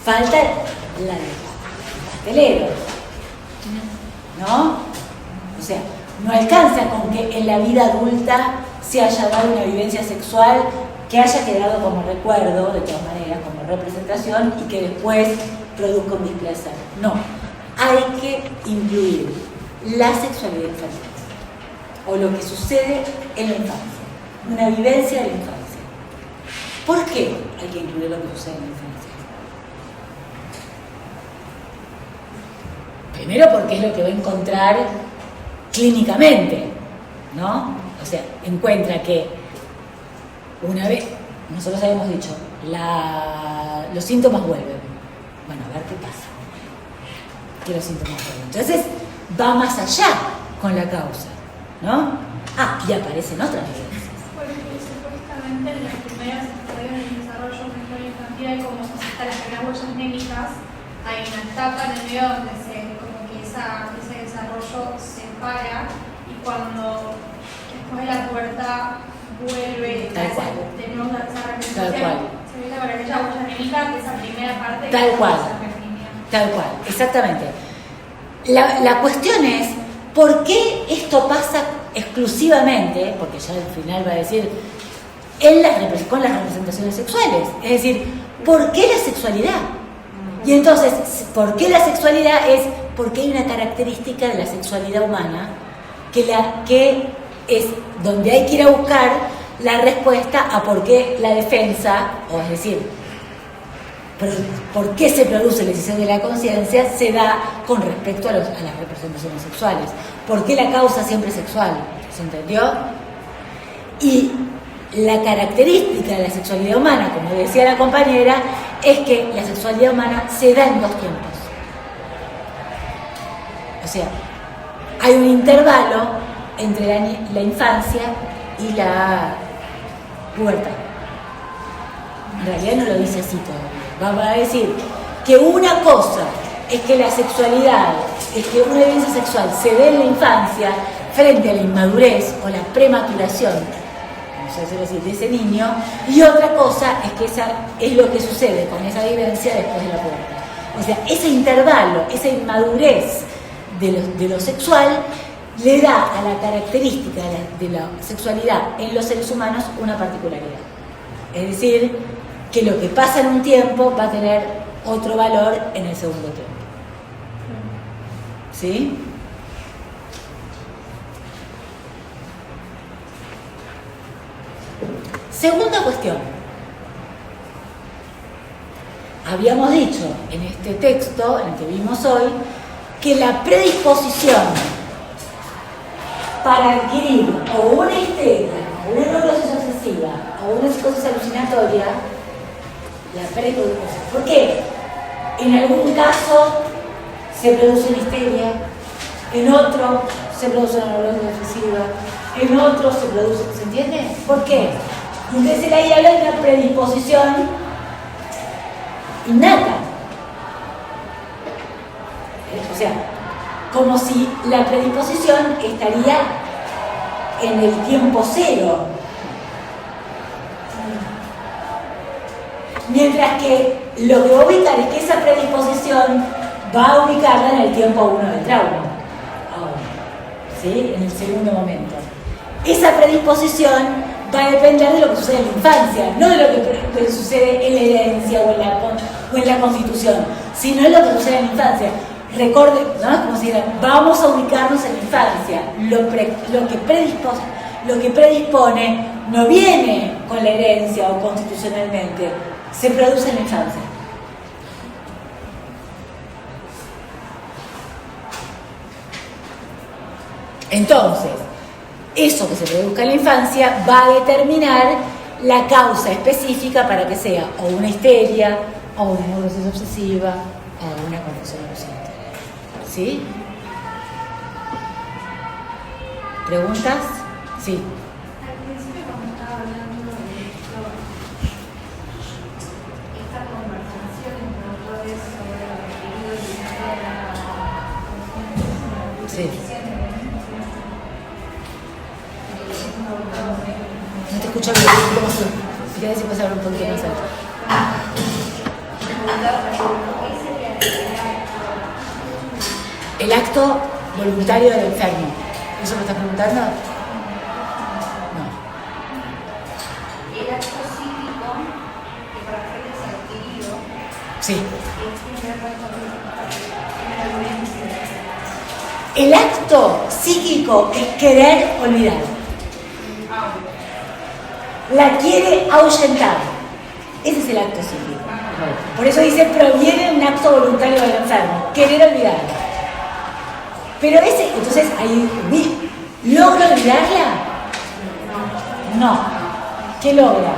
Falta la de los pasteleros, ¿no? O sea, no alcanza con que en la vida adulta se haya dado una vivencia sexual que haya quedado como recuerdo, de todas maneras, como representación, y que después produzca un displacer. No, hay que incluir la sexualidad infantil, o lo que sucede en la infancia, una vivencia de la infancia. ¿Por qué hay que incluir lo que sucede en la infancia? Primero porque es lo que va a encontrar clínicamente, ¿no? O sea, encuentra que una vez, nosotros habíamos dicho, los síntomas vuelven. Bueno, a ver qué pasa. Que los síntomas vuelven. Entonces, va más allá con la causa, ¿no? Y aparecen otras evidencias. Porque supuestamente en las primeras estadios del desarrollo mental infantil hay como hasta las primeras huellas némicas, hay una etapa en el medio donde ese desarrollo se para, y cuando después de la pubertad vuelve de nuevo a esa representación, se ve la aquella huella némica de esa primera parte Tal cual, exactamente. La cuestión es, ¿por qué esto pasa exclusivamente, porque ya al final va a decir, con las representaciones sexuales? Es decir, ¿por qué la sexualidad? Y entonces, ¿por qué la sexualidad? Es porque hay una característica de la sexualidad humana que es donde hay que ir a buscar la respuesta a por qué la defensa, o es decir, ¿Por qué se produce la decisión de la conciencia? Se da con respecto a las representaciones sexuales. ¿Por qué la causa siempre es sexual? ¿Se entendió? Y la característica de la sexualidad humana, como decía la compañera, es que la sexualidad humana se da en dos tiempos. O sea, hay un intervalo entre la infancia y la pubertad. En realidad no lo dice así todavía. Vamos a decir que una cosa es que la sexualidad, es que una vivencia sexual se dé en la infancia frente a la inmadurez o la prematuración, vamos a decirlo así, de ese niño, y otra cosa es que esa es lo que sucede con esa vivencia después de la pubertad. O sea, ese intervalo, esa inmadurez de lo sexual le da a la característica de la sexualidad en los seres humanos una particularidad. Es decir, que lo que pasa en un tiempo va a tener otro valor en el segundo tiempo. ¿Sí? Segunda cuestión. Habíamos dicho en este texto, en el que vimos hoy, que la predisposición para adquirir o una histeria, o una neurosis obsesiva, o una psicosis alucinatoria, la predisposición. ¿Por qué? En algún caso se produce una histeria, en otro se produce una neurosis obsesiva, en otro se produce, ¿se entiende? ¿Por qué? Entonces ahí habla de una predisposición innata. O sea, como si la predisposición estaría en el tiempo cero. Mientras que lo que va a ubicar es que esa predisposición va a ubicarla en el tiempo 1 del trauma. ¿Sí? En el segundo momento. Esa predisposición va a depender de lo que sucede en la infancia, no de lo que sucede en la herencia o en la constitución, sino de lo que sucede en la infancia. Recuerden, ¿no? Como si vamos a ubicarnos en la infancia. Lo que predispone no viene con la herencia o constitucionalmente, se produce en la infancia. Entonces, eso que se produzca en la infancia va a determinar la causa específica para que sea o una histeria, o una neurosis obsesiva, o una confusión alucinatoria. ¿Sí? ¿Preguntas? Sí. Al principio, cuando estaba hablando de esto, esta conversación entre autores sobre lo requerido y la Sí. No te escucho bien, ¿cómo se? Fíjate si puedes hablar un poquito más alto. El acto voluntario del enfermo. ¿Eso me estás preguntando? No. el acto psíquico que para Freud es adquirido, Sí. tiene la violencia. El acto psíquico es querer olvidar. La quiere ahuyentar. Ese es el acto psíquico. Por eso dice, proviene de un acto voluntario del enfermo, querer olvidar. Pero ese, entonces, ahí, ¿logra olvidarla? No. ¿Qué logra?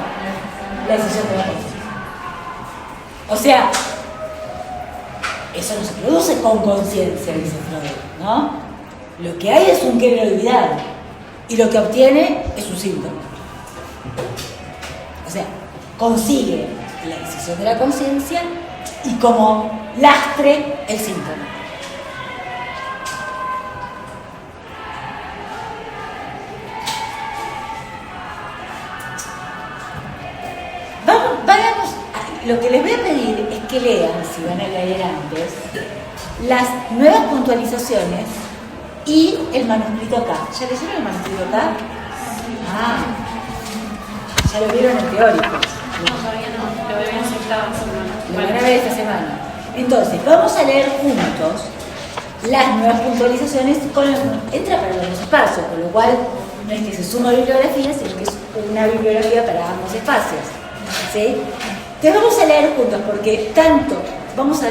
La decisión de la conciencia. O sea, eso no se produce con conciencia, dice Freud, ¿no? Lo que hay es un querer olvidar, y lo que obtiene es un síntoma. O sea, consigue la decisión de la conciencia y como lastre el síntoma. Vamos, lo que les voy a pedir es que lean, si van a leer antes, las nuevas puntualizaciones y el manuscrito acá. ¿Ya leyeron el manuscrito acá? Ah, ya lo vieron en teórico. No, todavía no. Lo vemos esta semana. Lo van a ver esta semana. Entonces, vamos a leer juntos las nuevas puntualizaciones entra para los dos espacios, con lo cual no es que se suma bibliografía, sino que es una bibliografía para ambos espacios. ¿Sí? Te vamos a leer juntos porque tanto, vamos a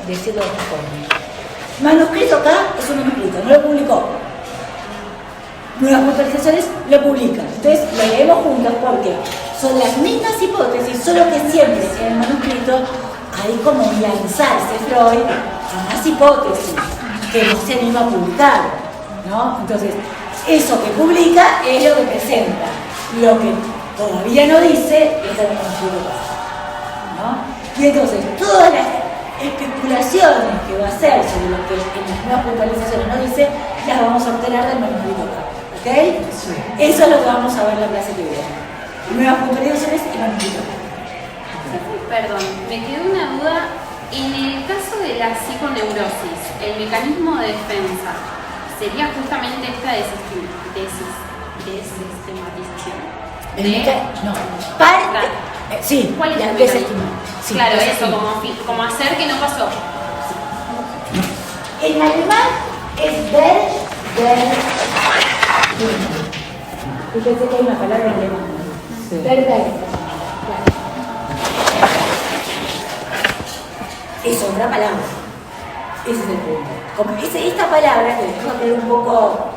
decirlo de esta forma. Manuscrito acá es un manuscrito, no lo publicó. Nuevas puntualizaciones lo publican. Entonces lo leemos juntos porque son las mismas hipótesis, solo que siempre en el manuscrito hay como un lanzarse Freud a más hipótesis que no se anima a publicar, ¿no? Entonces, eso que publica es lo que presenta. Lo que todavía no dice es el manuscrito, ¿no? Y entonces, todas las especulaciones que va a hacer sobre lo que en las nuevas puntualizaciones no dice, las vamos a obtener del manuscrito acá. ¿Ok? Sí. Eso es lo que vamos a ver en la clase que viene. Nuevas puntualizaciones y manuscrito. Perdón, me quedó una duda. En el caso de la psiconeurosis, el mecanismo de defensa sería justamente esta desestematización. No, parte. Sí, ¿cuál es la el desestima. Sí, claro, desestima. eso, como hacer que no pasó. En alemán es ver. Yo pensé que hay una palabra en alemán. Sí. Ver. Es otra palabra. Ese es el punto. Como esta palabra, que después va a quedar un poco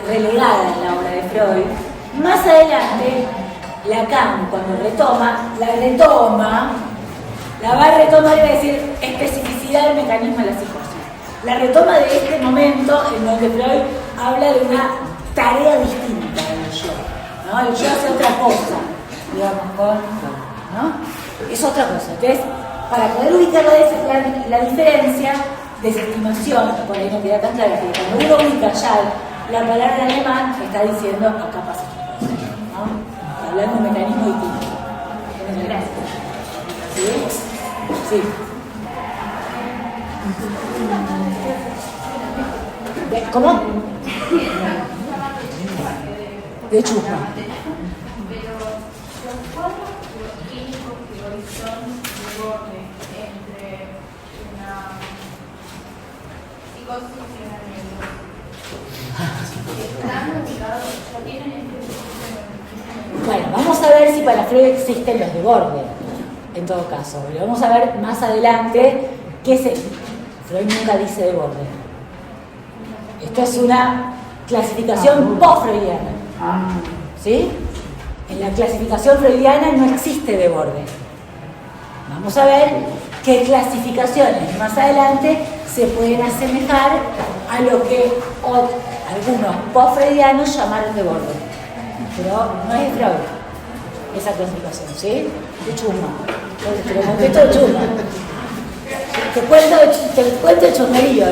relegada en la obra de Freud, más adelante Lacan, cuando la va a retomar y va a decir especificidad del mecanismo de la psicosis. La retoma de este momento en donde Freud habla de una tarea distinta del yo, ¿no? El yo hace otra cosa, digamos, ¿no? Es otra cosa. Entonces, para poder ubicar la diferencia, desestimación, por ahí no queda tan claro, que cuando uno ubica ya la palabra en alemán, está diciendo acá pasa esto, ¿no? Hablando de un mecanismo distinto. Gracias. ¿Sí? Sí. ¿Cómo? De chusma. Pero los cuadros clínicos que hoy son de borde entre una psicosis y una neurosis, ¿están ubicados? ¿Ya tienen este? Bueno, vamos a ver si para Freud existen los de borde, en todo caso. Pero vamos a ver más adelante qué es el. Freud nunca dice de borde. Esto es una clasificación post-freudiana. ¿Sí? En la clasificación freudiana no existe de borde. Vamos a ver qué clasificaciones más adelante se pueden asemejar a lo que algunos post-freudianos llamaron de borde. Pero no es de Freud esa clasificación, ¿sí? De chusma. Te lo contesto de chusma. Te cuento el chusmerío.